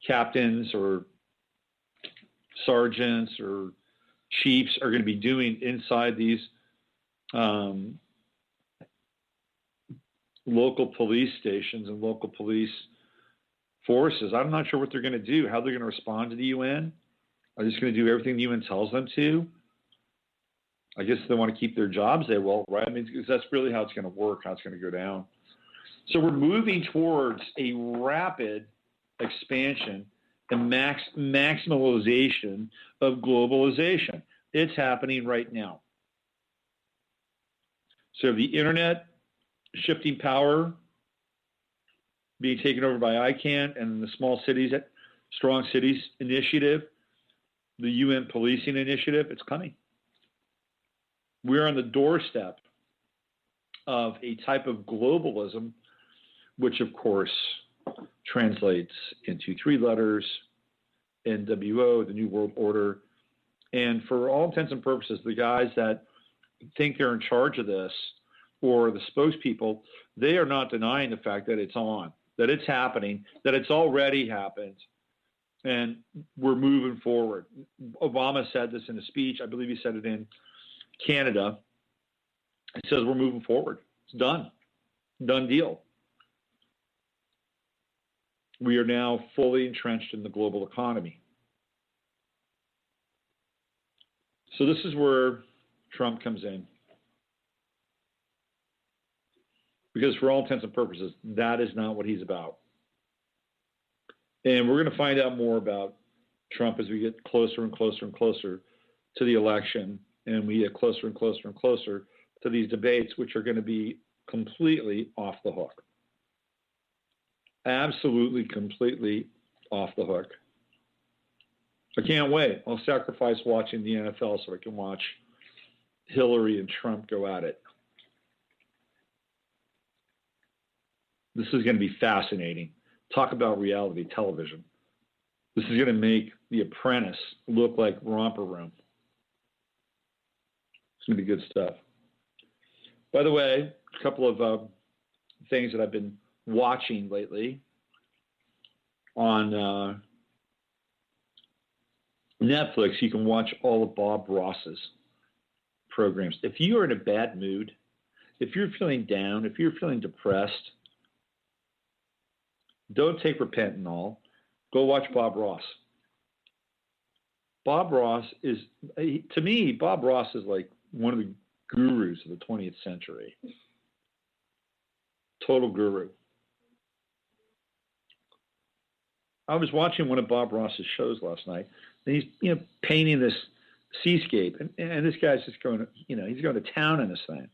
Speaker 2: captains or sergeants or chiefs are going to be doing inside these local police stations and local police forces. I'm not sure what they're going to do, how they're going to respond to the UN. Are they just going to do everything the UN tells them to? I guess they want to keep their jobs, they will, right? I mean, because that's really how it's going to work, how it's going to go down. So we're moving towards a rapid expansion and maximalization of globalization. It's happening right now. So the internet shifting power being taken over by ICANN and the Small Cities, Strong Cities initiative, the UN policing initiative, it's coming. We're on the doorstep of a type of globalism, which of course translates into three letters, NWO, the New World Order. And for all intents and purposes, the guys that think they're in charge of this, or the spokespeople, they are not denying the fact that it's on, that it's happening, that it's already happened, and we're moving forward. Obama said this in a speech. I believe he said it in Canada. It says we're moving forward. It's done. Done deal. We are now fully entrenched in the global economy. So this is where Trump comes in. Because for all intents and purposes, that is not what he's about. And we're going to find out more about Trump as we get closer and closer and closer to the election, and we get closer and closer and closer to these debates, which are going to be completely off the hook. Absolutely, completely off the hook. I can't wait. I'll sacrifice watching the NFL so I can watch Hillary and Trump go at it. This is going to be fascinating. Talk about reality television. This is going to make The Apprentice look like Romper Room. It's going to be good stuff. By the way, a couple of things that I've been watching lately on Netflix. You can watch all of Bob Ross's programs. If you are in a bad mood, if you're feeling down, if you're feeling depressed, don't take Repentanol. Go watch Bob Ross. Bob Ross is, to me, Bob Ross is like one of the gurus of the 20th century. Total guru. I was watching one of Bob Ross's shows last night, and he's painting this seascape, and this guy's just going, he's going to town in this thing.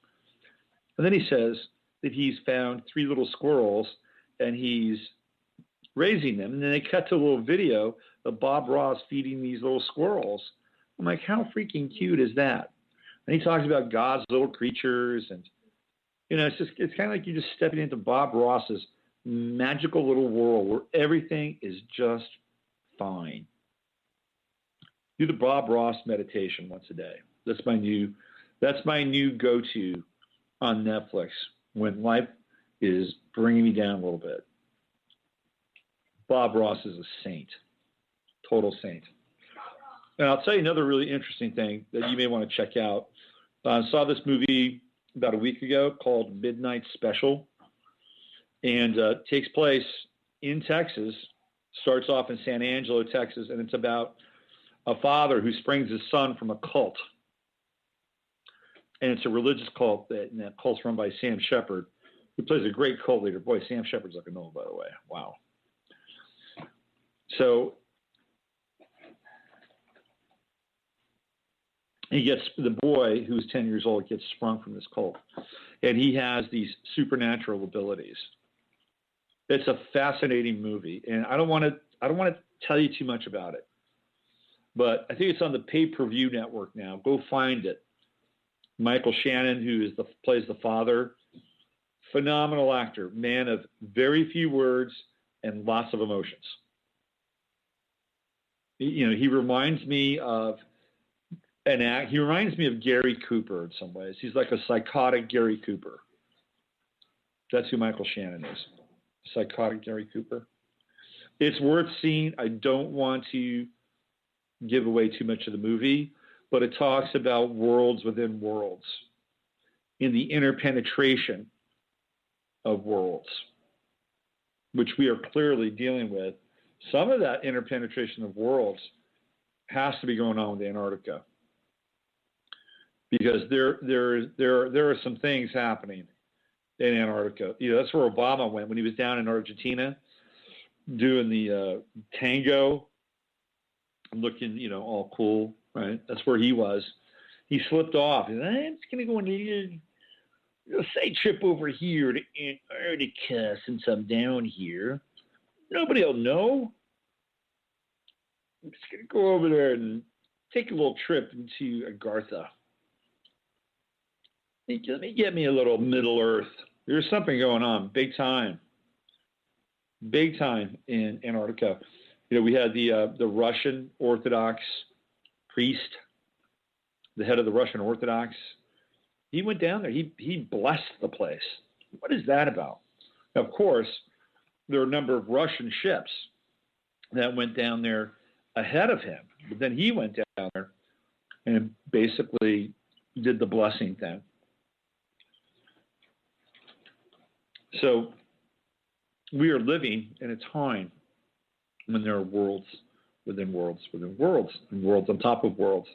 Speaker 2: And then he says that he's found 3 little squirrels, and he's raising them. And then they cut to a little video of Bob Ross feeding these little squirrels. I'm like, how freaking cute is that? And he talks about God's little creatures, and it's kind of like you're just stepping into Bob Ross's magical little world where everything is just fine. Do the Bob Ross meditation once a day. That's my new go-to on Netflix when life is bringing me down a little bit. Bob Ross is a saint. total saint. And I'll tell you another really interesting thing that you may want to check out. I saw this movie about a week ago called Midnight Special, and takes place in Texas, starts off in San Angelo, Texas, and it's about a father who springs his son from a cult. And it's a religious cult, and that cult's run by Sam Shepard, who plays a great cult leader. Boy, Sam Shepard's like a Noel, by the way. Wow. So the boy, who's 10 years old, gets sprung from this cult. And he has these supernatural abilities. It's a fascinating movie. And I don't want to tell you too much about it. But I think it's on the pay-per-view network now. Go find it. Michael Shannon, who plays the father, phenomenal actor, man of very few words and lots of emotions. He reminds me of he reminds me of Gary Cooper in some ways. He's like a psychotic Gary Cooper. That's who Michael Shannon is, psychotic Gary Cooper. It's worth seeing. I don't want to give away too much of the movie, but it talks about worlds within worlds, in the interpenetration of worlds, which we are clearly dealing with. Some of that interpenetration of worlds has to be going on with Antarctica, because there are some things happening in Antarctica. That's where Obama went when he was down in Argentina doing the tango, looking, all cool, right? That's where he was. He slipped off. He's like, I'm just going to go on a side trip over here to Antarctica since I'm down here. Nobody will know. I'm just going to go over there and take a little trip into Agartha. Let me get me a little Middle Earth. There's something going on, big time in Antarctica. We had the Russian Orthodox priest, the head of the Russian Orthodox. He went down there. He blessed the place. What is that about? Now, of course, there are a number of Russian ships that went down there ahead of him. But then he went down there and basically did the blessing thing. So we are living in a time when there are worlds within worlds within worlds and worlds on top of worlds.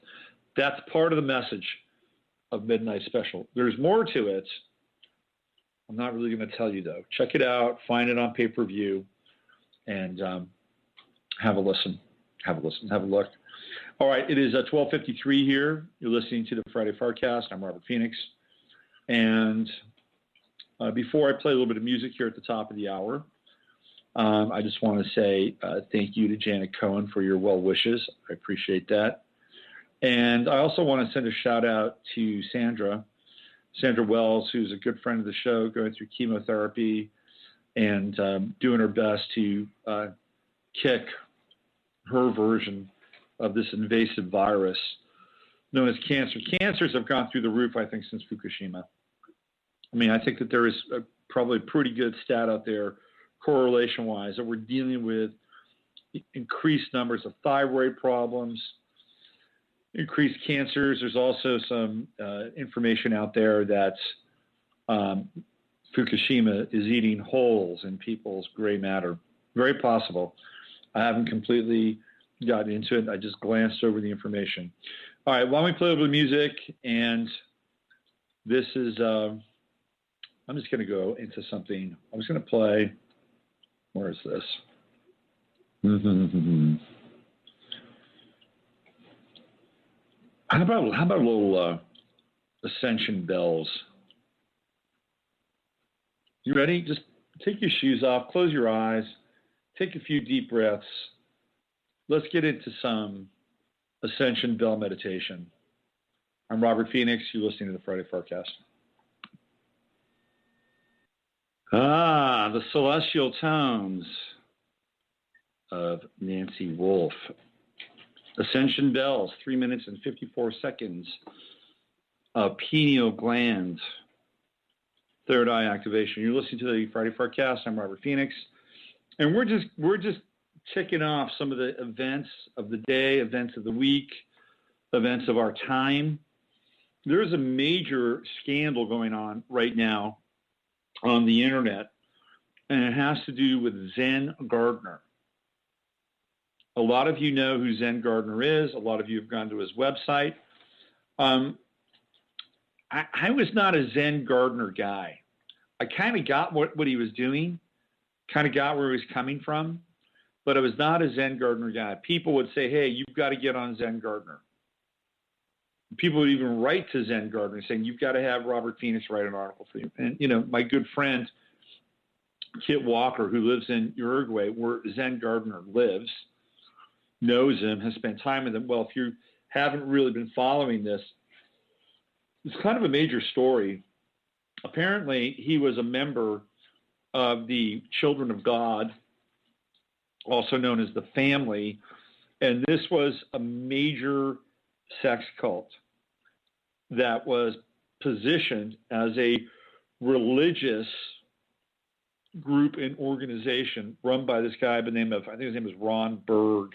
Speaker 2: That's part of the message of Midnight Special. There's more to it. I'm not really going to tell you, though. Check it out. Find it on pay-per-view and have a listen. Have a look. All right, it is 12:53 here. You're listening to the Friday FARcast. I'm Robert Phoenix. And before I play a little bit of music here at the top of the hour, I just want to say thank you to Janet Cohen for your well wishes. I appreciate that. And I also want to send a shout out to Sandra Wells, who's a good friend of the show, going through chemotherapy and doing her best to kick her version of this invasive virus known as cancer. Cancers have gone through the roof, I think, since Fukushima. I mean, I think that there is probably a pretty good stat out there, correlation-wise, that we're dealing with increased numbers of thyroid problems, increased cancers. There's also some information out there that Fukushima is eating holes in people's gray matter. Very possible. I haven't completely gotten into it. I just glanced over the information. All right, why don't we play a little bit of music? And this is, I'm just going to go into something. I'm just going to play, where is this? How about a little Ascension Bells? You ready? Just take your shoes off, close your eyes, take a few deep breaths. Let's get into some Ascension Bell meditation. I'm Robert Phoenix. You're listening to the Friday FARcast. The celestial tones of Nancy Wolfe. Ascension Bells, 3 minutes and 54 seconds of pineal gland, third eye activation. You're listening to the Friday FARcast. I'm Robert Phoenix, and we're just ticking off some of the events of the day, events of the week, events of our time. There's a major scandal going on right now on the internet, and it has to do with Zen Gardener. A lot of you know who Zen Gardener is. A lot of you have gone to his website. I was not a Zen Gardener guy. I kind of got what he was doing, kind of got where he was coming from, but I was not a Zen Gardener guy. People would say, hey, you've got to get on Zen Gardener. People would even write to Zen Gardener saying, you've got to have Robert Phoenix write an article for you. And, my good friend, Kit Walker, who lives in Uruguay, where Zen Gardener lives, knows him, has spent time with him. Well, if you haven't really been following this, it's kind of a major story. Apparently, he was a member of the Children of God, also known as the Family, and this was a major sex cult that was positioned as a religious group and organization run by this guy by the name of, I think his name was Ron Berg.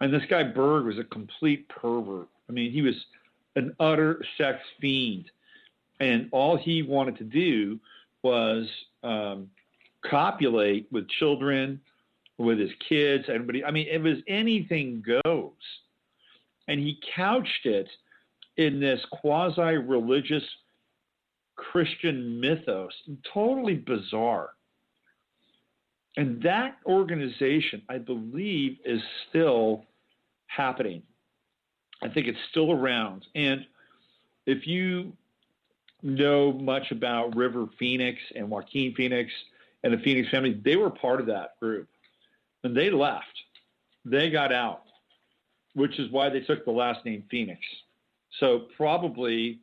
Speaker 2: And this guy Berg was a complete pervert. I mean, he was an utter sex fiend. And all he wanted to do was copulate with children, with his kids, everybody. I mean, it was anything goes. And he couched it in this quasi-religious Christian mythos, totally bizarre. And that organization, I believe, is still happening. I think it's still around. And if you know much about River Phoenix and Joaquin Phoenix and the Phoenix family, they were part of that group. And they left. They got out, which is why they took the last name Phoenix. So probably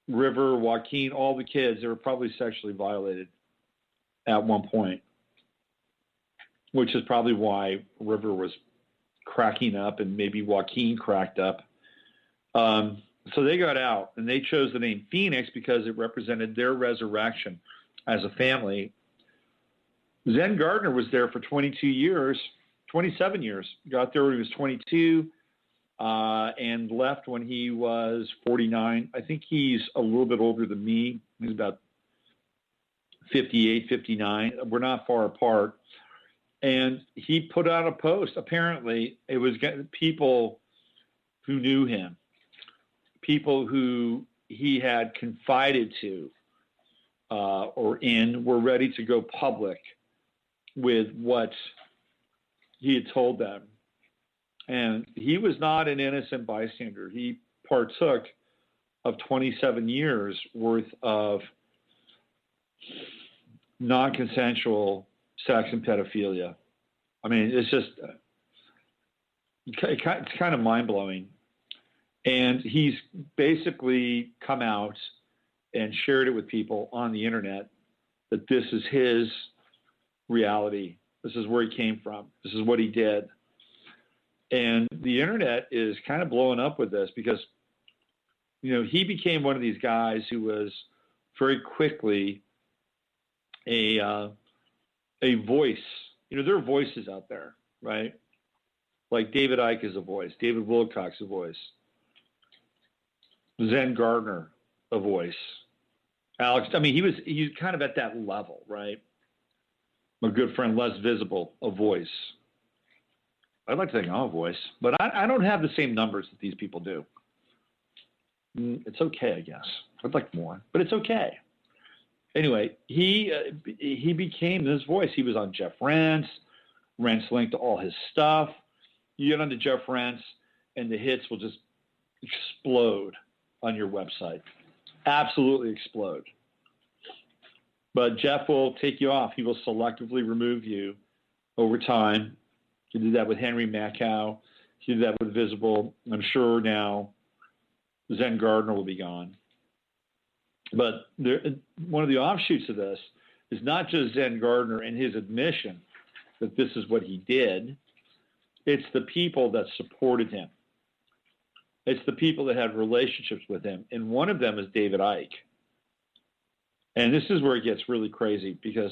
Speaker 2: River, Joaquin, all the kids, they were probably sexually violated at one point, which is probably why River was cracking up and maybe Joaquin cracked up. So they got out, and they chose the name Phoenix because it represented their resurrection as a family. Zen Gardener was there for 27 years. Got there when he was 22 and left when he was 49. I think he's a little bit older than me. He's about 58, 59. We're not far apart. And he put out a post. Apparently, it was people who knew him, people who he had confided to or in were ready to go public with what he had told them. And he was not an innocent bystander. He partook of 27 years worth of non-consensual sex and pedophilia. I mean, it's just, it's kind of mind-blowing. And he's basically come out and shared it with people on the internet that this is his reality. This is where he came from. This is what he did. And the internet is kind of blowing up with this because, he became one of these guys who was very quickly a voice. There are voices out there, right? Like David Icke is a voice. David Wilcox is a voice. Zen Gardener, a voice. Alex, he's kind of at that level, right? My good friend Les Visible, a voice. I'd like to think I'm a voice, but I don't have the same numbers that these people do. It's okay, I guess. I'd like more, but it's okay. Anyway, he became this voice. He was on Jeff Rentz. Rentz linked to all his stuff. You get onto Jeff Rentz, and the hits will just explode on your website. Absolutely explode. But Jeff will take you off. He will selectively remove you over time. He did that with Henry Macau. He did that with Visible. I'm sure now Zen Gardener will be gone. But one of the offshoots of this is not just Zen Gardener and his admission that this is what he did. It's the people that supported him. It's the people that had relationships with him. And one of them is David Icke. And this is where it gets really crazy because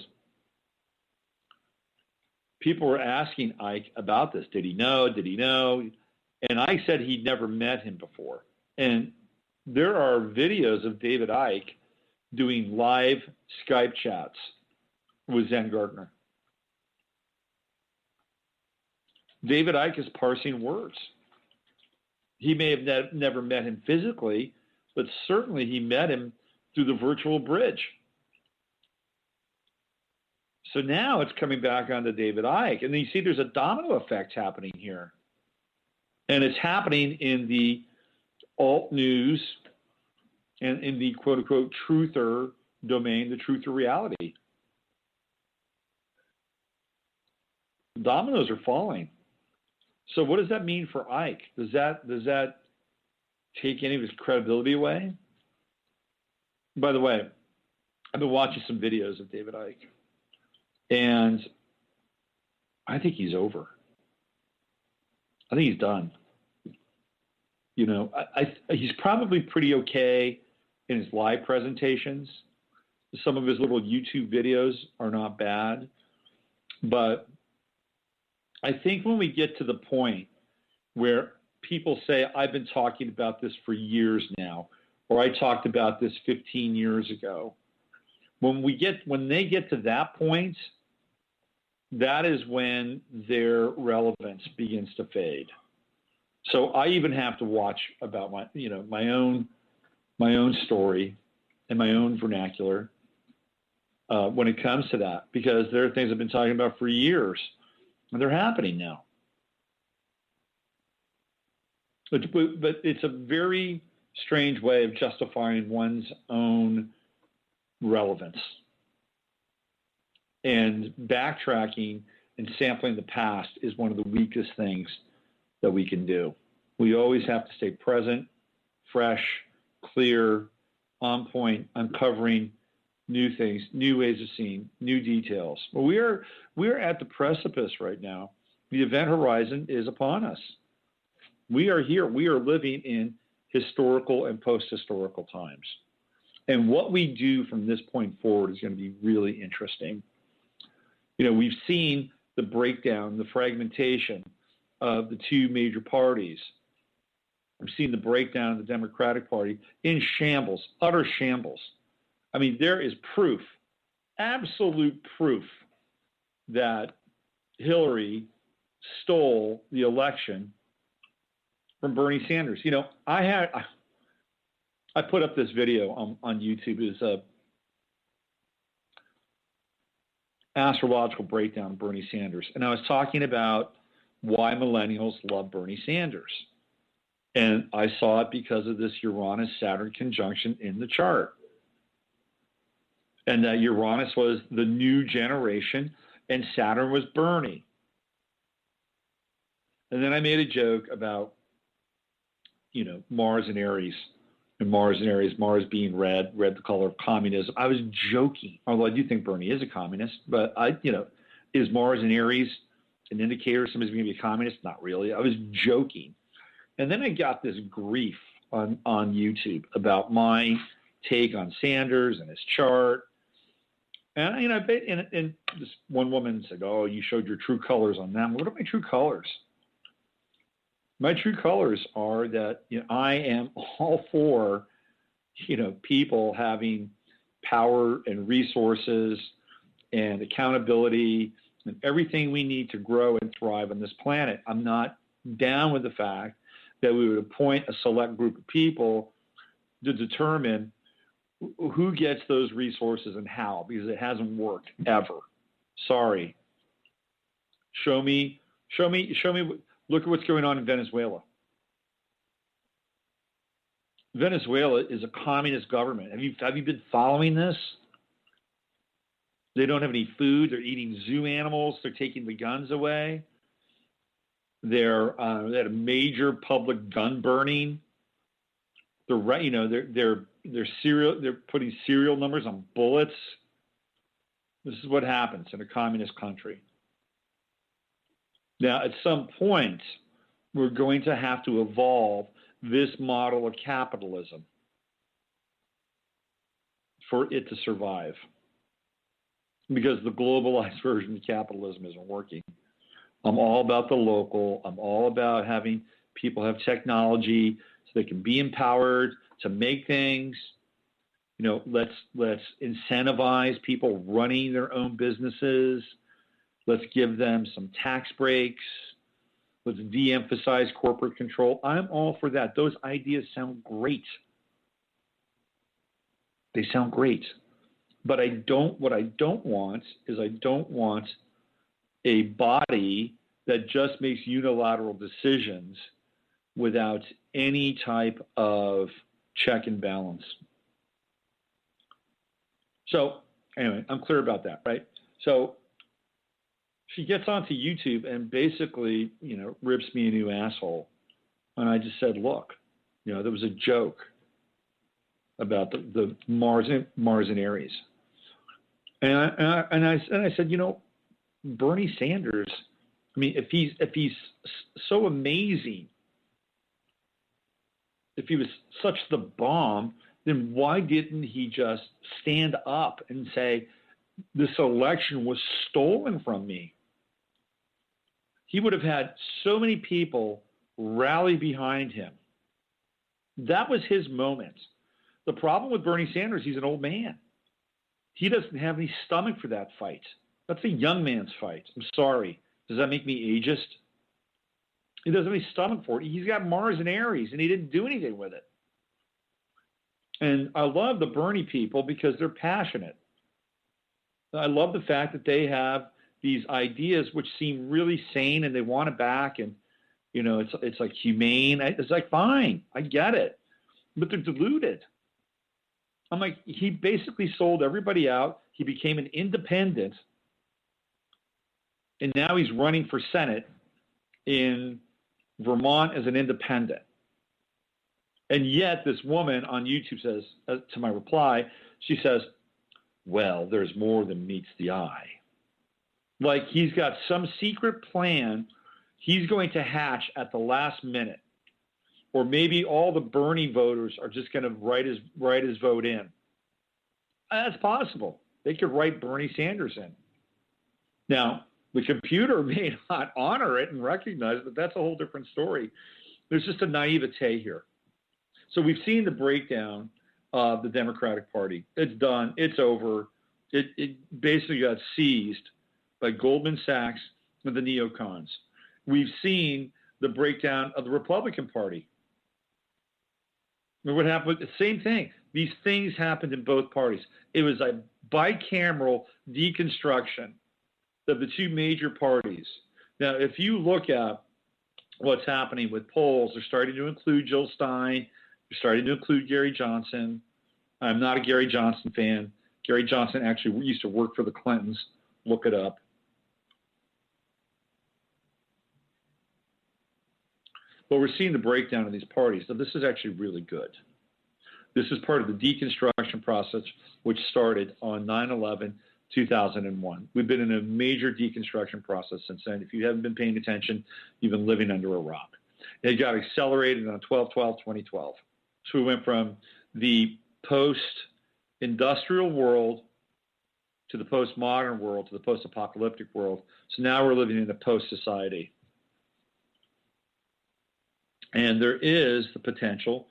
Speaker 2: people were asking Ike about this. Did he know? Did he know? And Ike said he'd never met him before. And there are videos of David Icke doing live Skype chats with Zen Gardener. David Icke is parsing words. He may have never met him physically, but certainly he met him through the virtual bridge. So now it's coming back onto David Icke. And then you see there's a domino effect happening here. And it's happening in the alt news and in the quote-unquote truther domain, the truther reality. Dominoes are falling. So what does that mean for Ike? Does that take any of his credibility away? By the way, I've been watching some videos of David Icke, and I think he's over. I think he's done. You know, he's probably pretty okay in his live presentations. Some of his little YouTube videos are not bad, but I think when we get to the point where people say, I've been talking about this for years now, or I talked about this 15 years ago, when they get to that point, that is when their relevance begins to fade. So I even have to watch about my own story and my own vernacular when it comes to that, because there are things I've been talking about for years, and they're happening now. But it's a very strange way of justifying one's own relevance. And backtracking and sampling the past is one of the weakest things that we can do. We always have to stay present, fresh, clear, on point, uncovering new things, new ways of seeing, new details. Well, we're at the precipice right now. The event horizon is upon us. We are here. We are living in historical and post-historical times. And what we do from this point forward is going to be really interesting. You know, we've seen the breakdown, the fragmentation of the two major parties. We've seen the breakdown of the Democratic Party in shambles, utter shambles. I mean, there is proof, absolute proof, that Hillary stole the election from Bernie Sanders. You know, I put up this video on YouTube. It's a astrological breakdown of Bernie Sanders. And I was talking about why millennials love Bernie Sanders. And I saw it because of this Uranus-Saturn conjunction in the chart. And that Uranus was the new generation and Saturn was Bernie. And then I made a joke about, you know, Mars and Aries. And Mars being red the color of communism. I was joking, although I do think Bernie is a communist, but is Mars and Aries an indicator somebody's going to be a communist? Not really. I was joking. And then I got this grief on YouTube about my take on Sanders and his chart. And and this one woman said, "Oh, you showed your true colors on them." What are my true colors? My true colors are that I am all for people having power and resources and accountability and everything we need to grow and thrive on this planet. I'm not down with the fact that we would appoint a select group of people to determine who gets those resources and how, because it hasn't worked ever. Sorry. Show me. Look at what's going on in Venezuela. Venezuela is a communist government. Have you been following this? They don't have any food. They're eating zoo animals. They're taking the guns away. They had a major public gun burning. They're putting serial numbers on bullets. This is what happens in a communist country. Now, at some point, we're going to have to evolve this model of capitalism for it to survive. because the globalized version of capitalism isn't working. I'm all about the local. I'm all about having people have technology so they can be empowered to make things. Let's incentivize people running their own businesses. Let's give them some tax breaks. Let's de-emphasize corporate control. I'm all for that. Those ideas sound great. They sound great. But what I don't want is I don't want a body that just makes unilateral decisions without any type of check and balance. So anyway, I'm clear about that, right? So she gets onto YouTube and basically, rips me a new asshole. And I just said, look, there was a joke about the Mars and Aries. And I said, Bernie Sanders, if he's so amazing, if he was such the bomb, then why didn't he just stand up and say, this election was stolen from me? He would have had so many people rally behind him. That was his moment. The problem with Bernie Sanders, he's an old man. He doesn't have any stomach for that fight. That's a young man's fight. I'm sorry. Does that make me ageist? He doesn't have any stomach for it. He's got Mars and Aries, and he didn't do anything with it. And I love the Bernie people because they're passionate. I love the fact that they have these ideas which seem really sane, and they want it back, and it's like humane. It's like, fine, I get it, but they're deluded. I'm like, he basically sold everybody out. He became an independent, and now he's running for Senate in Vermont as an independent. And yet this woman on YouTube says, to my reply, she says, well, there's more than meets the eye. Like he's got some secret plan he's going to hatch at the last minute. Or maybe all the Bernie voters are just going to write his vote in. That's possible. They could write Bernie Sanders in. Now, the computer may not honor it and recognize it, but that's a whole different story. There's just a naivete here. So we've seen the breakdown of the Democratic Party. It's done. It's over. It basically got seized by Goldman Sachs and the neocons. We've seen the breakdown of the Republican Party. What happened? The same thing. These things happened in both parties. It was a bicameral deconstruction of the two major parties. Now, if you look at what's happening with polls, they're starting to include Jill Stein. They're starting to include Gary Johnson. I'm not a Gary Johnson fan. Gary Johnson actually used to work for the Clintons. Look it up. But we're seeing the breakdown of these parties. So this is actually really good. This is part of the deconstruction process, which started on 9/11/2001. We've been in a major deconstruction process since then. If you haven't been paying attention, you've been living under a rock. It got accelerated on 12/12/2012. So we went from the post-industrial world to the post-modern world to the post-apocalyptic world. So now we're living in a post-society. And there is the potential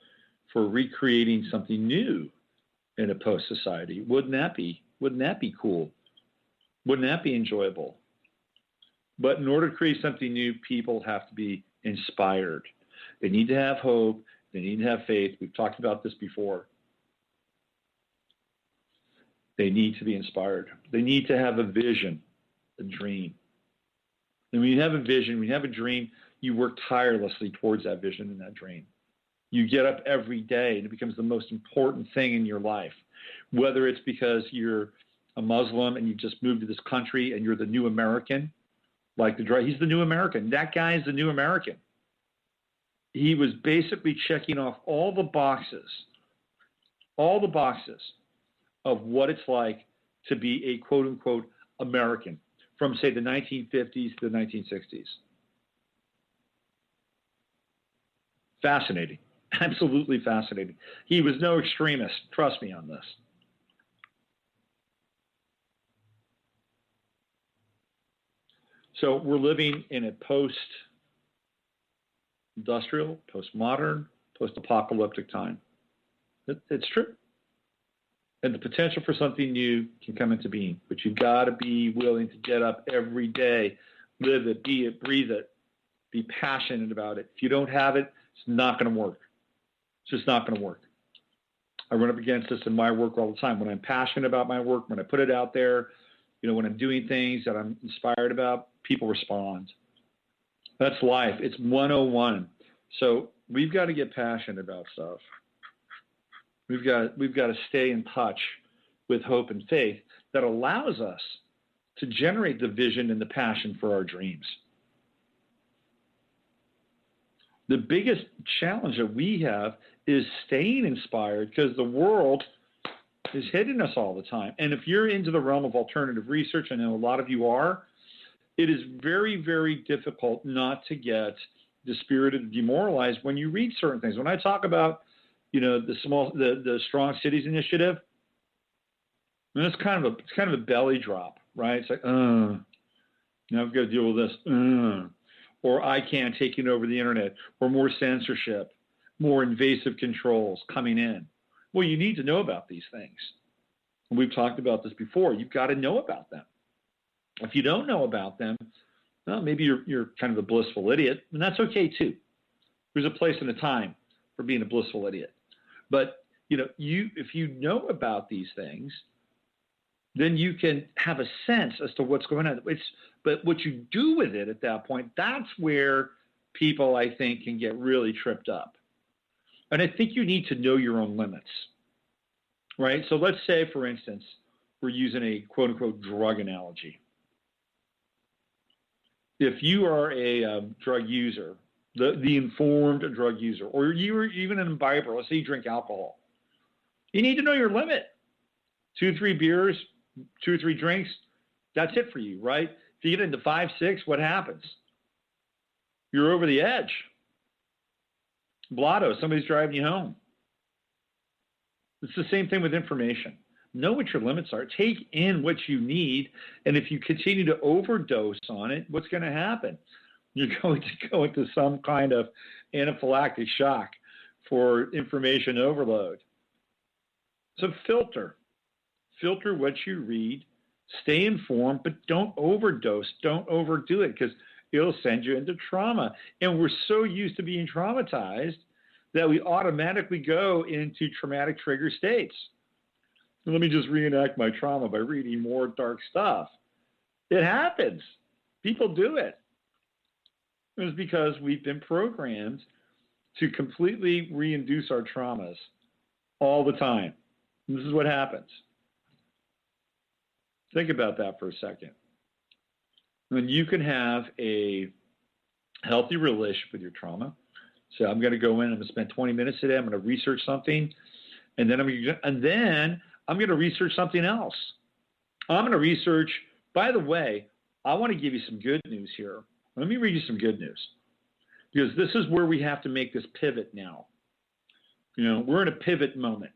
Speaker 2: for recreating something new in a post-society. Wouldn't that be cool? Wouldn't that be enjoyable? But in order to create something new, people have to be inspired. They need to have hope. They need to have faith. We've talked about this before. They need to be inspired. They need to have a vision, a dream. And when you have a vision, when you have a dream, you work tirelessly towards that vision and that dream. You get up every day and it becomes the most important thing in your life. Whether it's because you're a Muslim and you just moved to this country and you're the new American, he's the new American. That guy is the new American. He was basically checking off all the boxes of what it's like to be a quote-unquote American from, say, the 1950s to the 1960s. Fascinating. Absolutely fascinating. He was no extremist. Trust me on this. So we're living in a post-industrial, post-modern, post-apocalyptic time. It's true. And the potential for something new can come into being. But you've got to be willing to get up every day, live it, be it, breathe it, be passionate about it. If you don't have it, it's not going to work. It's just not going to work. I run up against this in my work all the time. When I'm passionate about my work, when I put it out there, when I'm doing things that I'm inspired about, people respond. That's life. It's 101. So we've got to get passionate about stuff. We've got to stay in touch with hope and faith that allows us to generate the vision and the passion for our dreams. The biggest challenge that we have is staying inspired because the world is hitting us all the time. And if you're into the realm of alternative research, I know a lot of you are, it is very, very difficult not to get dispirited and demoralized when you read certain things. When I talk about, the Strong Cities Initiative, and it's kind of a belly drop, right? It's like, now I've got to deal with this, or ICANN taking over the internet, or more censorship, more invasive controls coming in. Well, you need to know about these things. And we've talked about this before. You've got to know about them. If you don't know about them, well, maybe you're kind of a blissful idiot, and that's okay too. There's a place and a time for being a blissful idiot. But if you know about these things, then you can have a sense as to what's going on. But what you do with it at that point, that's where people, I think, can get really tripped up. And I think you need to know your own limits, right? So let's say, for instance, we're using a quote-unquote drug analogy. If you are a drug user, the informed drug user, or you are even an imbiber, let's say you drink alcohol, you need to know your limit. 2 or 3 beers, 2 or 3 drinks, that's it for you, right? If you get into 5, 6, what happens? You're over the edge. Blotto, somebody's driving you home. It's the same thing with information. Know what your limits are. Take in what you need, and if you continue to overdose on it, what's going to happen? You're going to go into some kind of anaphylactic shock for information overload. So filter what you read, stay informed, but don't overdose, don't overdo it, because it'll send you into trauma. And we're so used to being traumatized that we automatically go into traumatic trigger states. And let me just reenact my trauma by reading more dark stuff. It happens. People do it. It's because we've been programmed to completely reinduce our traumas all the time. And this is what happens. Think about that for a second. When you can have a healthy relationship with your trauma, so I'm going to go in, I'm going to spend 20 minutes today, I'm going to research something, and then I'm going to research something else. I'm going to research, by the way, I want to give you some good news here. Let me read you some good news, because this is where we have to make this pivot now. We're in a pivot moment.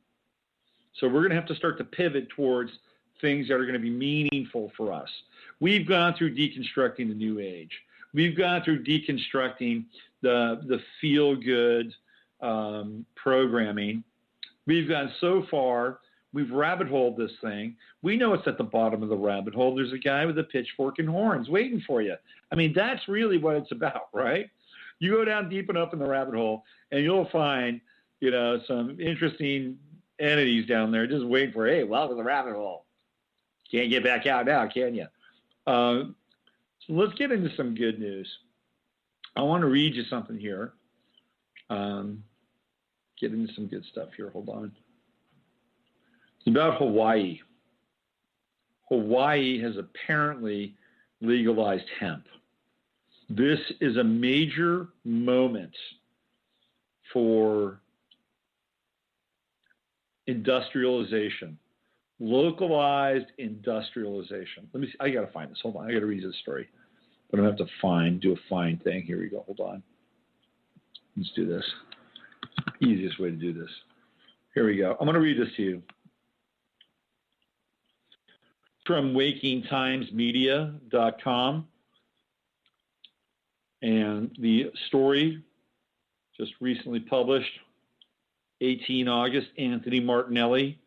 Speaker 2: So we're going to have to start to pivot towards things that are going to be meaningful for us. We've gone through deconstructing the new age. We've gone through deconstructing the feel-good programming. We've gone so far. We've rabbit-holed this thing. We know it's at the bottom of the rabbit hole. There's a guy with a pitchfork and horns waiting for you. I mean, that's really what it's about, right? You go down deep enough in the rabbit hole, and you'll find, some interesting entities down there just waiting for, hey, welcome to the rabbit hole. Can't get back out now, can you? So let's get into some good news. I want to read you something here. Get into some good stuff here. Hold on. It's about Hawaii. Hawaii has apparently legalized hemp. This is a major moment for industrialization, localized industrialization. I got to find this. Hold on. I got to read this story. But I'm going to have to do a find thing. Here we go. Hold on. Let's do this. Easiest way to do this. Here we go. I'm going to read this to you. From WakingTimesMedia.com. And the story just recently published, 18 August, Anthony Martinelli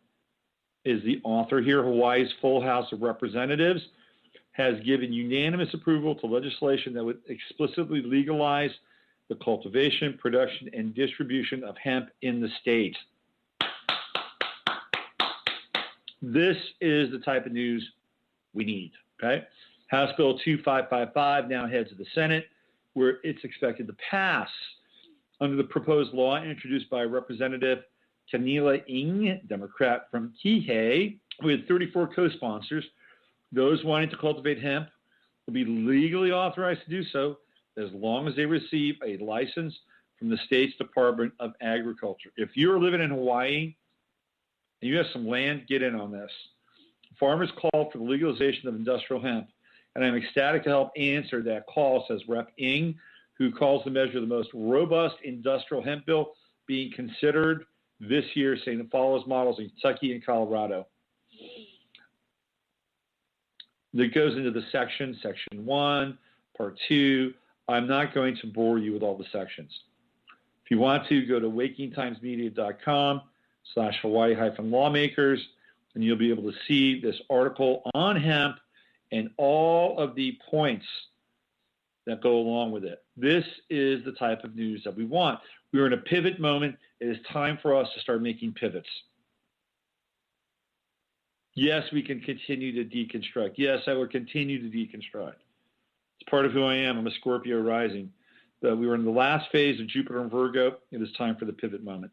Speaker 2: is the author here. Hawaii's full House of Representatives has given unanimous approval to legislation that would explicitly legalize the cultivation, production, and distribution of hemp in the state. This is the type of news we need, okay? House Bill 2555 now heads to the Senate, where it's expected to pass under the proposed law introduced by Representative Kanila Ing, Democrat from Kihei, with 34 co-sponsors. Those wanting to cultivate hemp will be legally authorized to do so as long as they receive a license from the state's Department of Agriculture. If you're living in Hawaii and you have some land, get in on this. Farmers call for the legalization of industrial hemp, and I'm ecstatic to help answer that call, says Rep. Ing, who calls the measure the most robust industrial hemp bill being considered this year, saying it follows models in Kentucky and Colorado. That goes into the section 1, part 2. I'm not going to bore you with all the sections. If you want to, go to wakingtimesmedia.com/Hawaii-lawmakers, and you'll be able to see this article on hemp and all of the points that go along with it. This is the type of news that we want. We are in a pivot moment. It is time for us to start making pivots. Yes, we can continue to deconstruct. Yes, I will continue to deconstruct. It's part of who I am. I'm a Scorpio rising. We were in the last phase of Jupiter and Virgo. It is time for the pivot moment.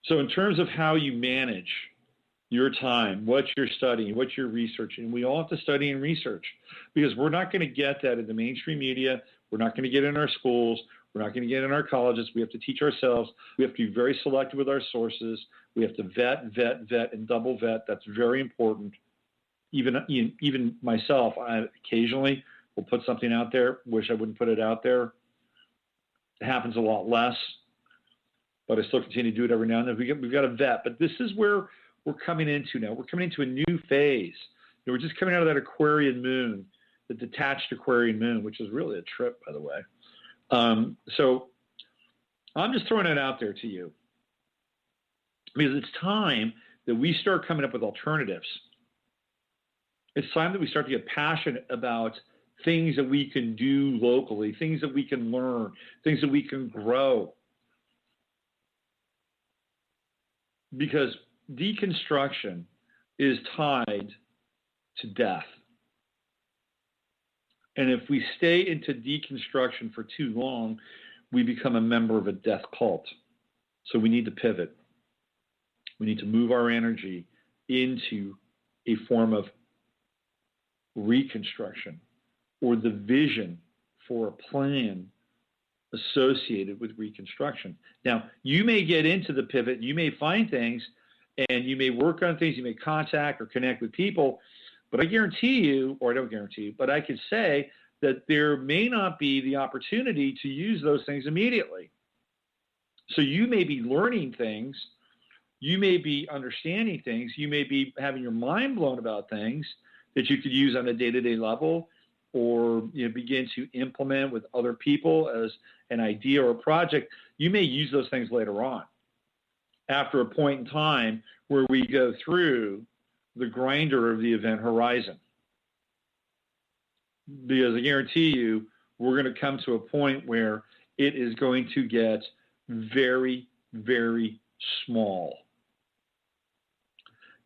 Speaker 2: So in terms of how you manage your time, what you're studying, what you're researching, we all have to study and research because we're not going to get that in the mainstream media. We're not going to get it in our schools. We're not going to get it in our colleges. We have to teach ourselves. We have to be very selective with our sources. We have to vet, and double vet. That's very important. Even myself, I occasionally will put something out there. Wish I wouldn't put it out there. It happens a lot less, but I still continue to do it every now and then. We've got to vet. But this is where we're coming into now. We're coming into a new phase. We're just coming out of that Aquarian moon, the detached Aquarian moon, which is really a trip, by the way. So I'm just throwing it out there to you because it's time that we start coming up with alternatives. It's time that we start to get passionate about things that we can do locally, things that we can learn, things that we can grow. Because deconstruction is tied to death. And if we stay into deconstruction for too long, we become a member of a death cult. So we need to pivot. We need to move our energy into a form of reconstruction or the vision for a plan associated with reconstruction. Now, you may get into the pivot, you may find things, and you may work on things, you may contact or connect with people, but I guarantee you, or I don't guarantee you, but I could say that there may not be the opportunity to use those things immediately. So you may be learning things, you may be understanding things, you may be having your mind blown about things that you could use on a day-to-day level or begin to implement with other people as an idea or a project. You may use those things later on after a point in time where we go through the grinder of the event horizon. Because I guarantee you, we're going to come to a point where it is going to get very, very small.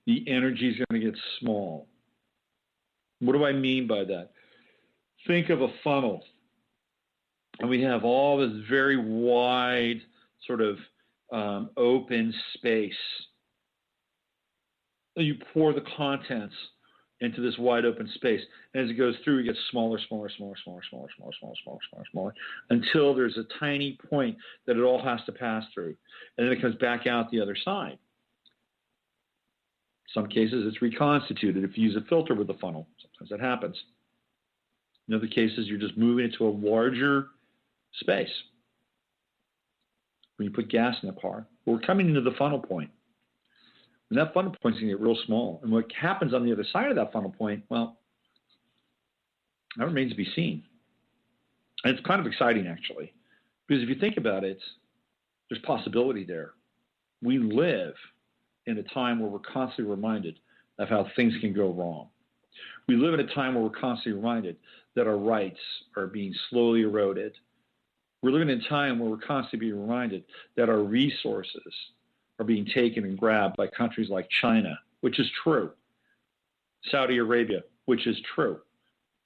Speaker 2: The energy is going to get small. What do I mean by that? Think of a funnel, and we have all this very wide sort of open space. You pour the contents into this wide open space, and as it goes through, it gets smaller, until there's a tiny point that it all has to pass through, and then it comes back out the other side. In some cases, it's reconstituted if you use a filter with the funnel. Sometimes that happens. In other cases, you're just moving into a larger space. When you put gas in a car, we're coming into the funnel point. And that funnel point is going to get real small. And what happens on the other side of that funnel point, well, that remains to be seen. And it's kind of exciting, actually, because if you think about it, there's possibility there. We live in a time where we're constantly reminded of how things can go wrong. We live in a time where we're constantly reminded that our rights are being slowly eroded. We're living in a time where we're constantly being reminded that our resources are being taken and grabbed by countries like China, which is true. Saudi Arabia, which is true.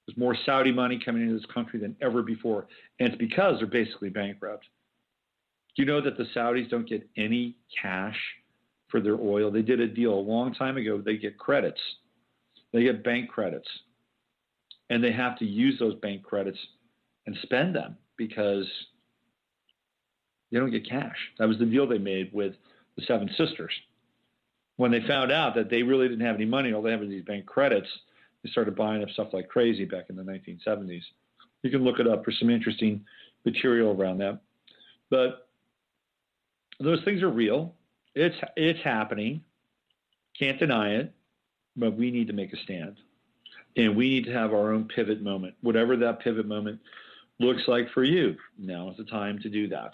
Speaker 2: There's more Saudi money coming into this country than ever before, and it's because they're basically bankrupt. Do you know that the Saudis don't get any cash for their oil? They did a deal a long time ago. They get credits. They get bank credits, and they have to use those bank credits and spend them because they don't get cash. That was the deal they made with the Seven Sisters. When they found out that they really didn't have any money, all they had was these bank credits, they started buying up stuff like crazy back in the 1970s. You can look it up for some interesting material around that. But those things are real. It's happening. Can't deny it. But we need to make a stand. And we need to have our own pivot moment. Whatever that pivot moment looks like for you, now is the time to do that.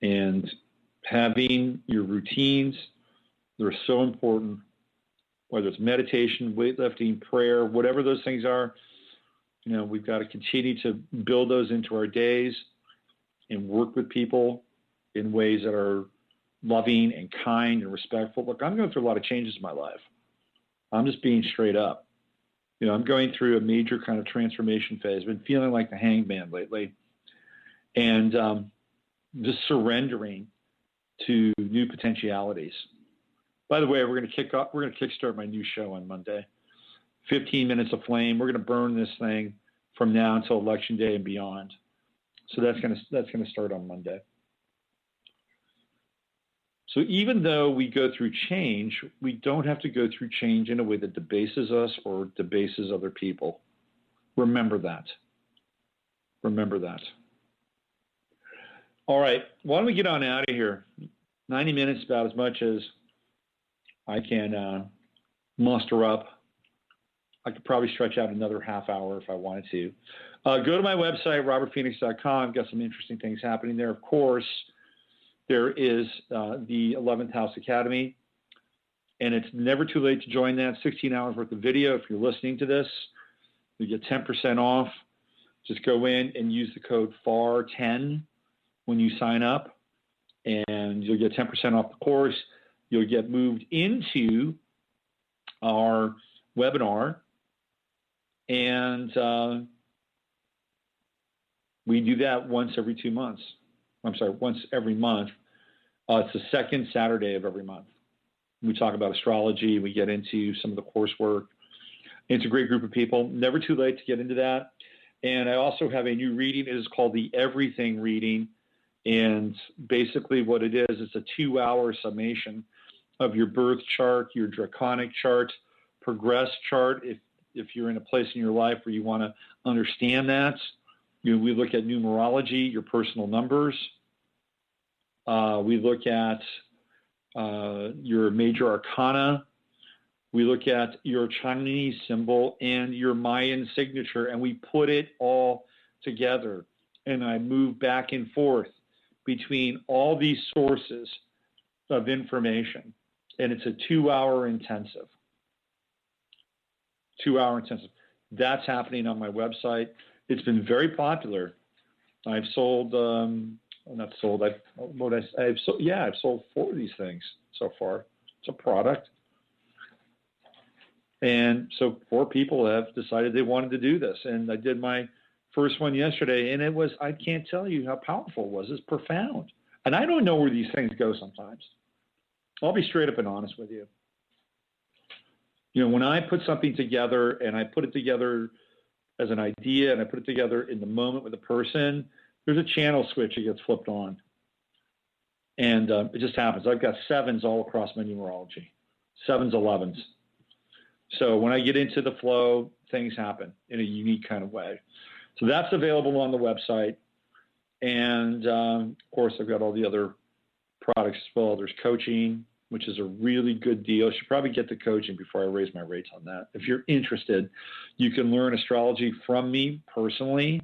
Speaker 2: And having your routines, they're so important, whether it's meditation, weightlifting, prayer, whatever those things are. We've got to continue to build those into our days and work with people in ways that are loving and kind and respectful. Look, I'm going through a lot of changes in my life. I'm just being straight up. I'm going through a major kind of transformation phase. I've been feeling like the hangman lately, and just surrendering to new potentialities. By the way, we're going to kickstart my new show on Monday. 15 minutes of flame. We're going to burn this thing from now until Election Day and beyond. So that's going to start on Monday. So even though we go through change, we don't have to go through change in a way that debases us or debases other people. Remember that. Remember that. All right. Why don't we get on out of here? 90 minutes, about as much as I can muster up. I could probably stretch out another half hour if I wanted to. Go to my website, robertphoenix.com. I've got some interesting things happening there. Of course, there is the 11th House Academy, and it's never too late to join that. 16 hours worth of video. If you're listening to this, you get 10% off. Just go in and use the code FAR10 when you sign up, and you'll get 10% off the course. You'll get moved into our webinar, and we do that once every 2 months. Once every month. It's the second Saturday of every month. We talk about astrology. We get into some of the coursework. It's a great group of people. Never too late to get into that. And I also have a new reading. It is called the Everything Reading. And basically what it is, it's a 2-hour summation of your birth chart, your draconic chart, progress chart. If you're in a place in your life where you want to understand that, we look at numerology, your personal numbers. We look at your major arcana. We look at your Chinese symbol and your Mayan signature, and we put it all together. And I move back and forth between all these sources of information. And it's a 2-hour intensive. 2-hour intensive. That's happening on my website. It's been very popular. I've sold, I've sold 4 of these things so far. It's a product. And so 4 people have decided they wanted to do this. And I did my first one yesterday, and I can't tell you how powerful it was. It's profound. And I don't know where these things go sometimes. I'll be straight up and honest with you. When I put something together, and I put it together as an idea, and I put it together in the moment with a person, there's a channel switch that gets flipped on. And it just happens. I've got 7s all across my numerology. 7s, 11s. So when I get into the flow, things happen in a unique kind of way. So that's available on the website. And, of course, I've got all the other products as well. There's coaching, which is a really good deal. I should probably get the coaching before I raise my rates on that. If you're interested, you can learn astrology from me personally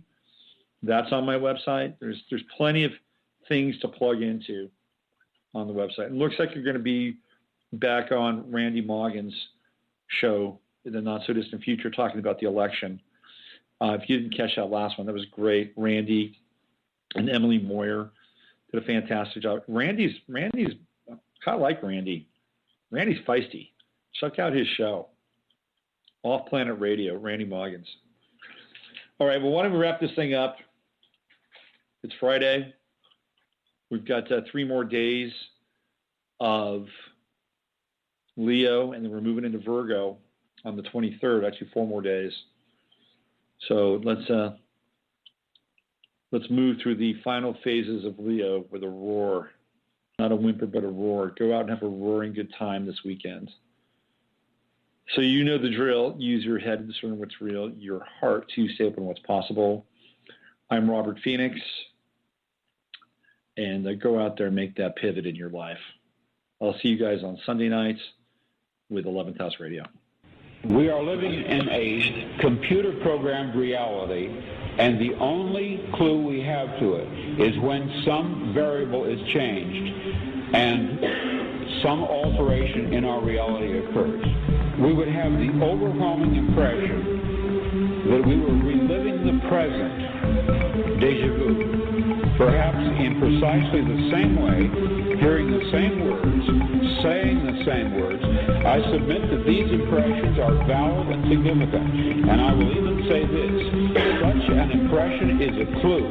Speaker 2: That's on my website. There's plenty of things to plug into on the website. It looks like you're going to be back on Randy Moggin's show in the not-so-distant future talking about the election. If you didn't catch that last one, that was great. Randy and Emily Moyer did a fantastic job. Randy's kind of like Randy. Randy's feisty. Check out his show, Off Planet Radio, Randy Moggins. All right, well, why don't we wrap this thing up? It's Friday. We've got 3 more days of Leo, and then we're moving into Virgo on the 23rd, actually 4 more days. So let's move through the final phases of Leo with a roar. Not a whimper, but a roar. Go out and have a roaring good time this weekend. So you know the drill. Use your head to discern what's real, your heart to stay open to what's possible. I'm Robert Phoenix, and go out there and make that pivot in your life. I'll see you guys on Sunday nights with 11th House Radio.
Speaker 1: We are living in a computer-programmed reality, and the only clue we have to it is when some variable is changed and some alteration in our reality occurs. We would have the overwhelming impression that we were reliving the present, déjà vu, perhaps in precisely the same way, hearing the same words, saying the same words. I submit that these impressions are valid and significant, and I will even say this: such an impression is a clue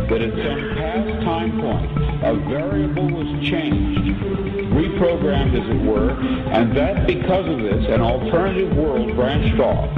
Speaker 1: that at some past time point, a variable was changed, reprogrammed as it were, and that because of this, an alternative world branched off.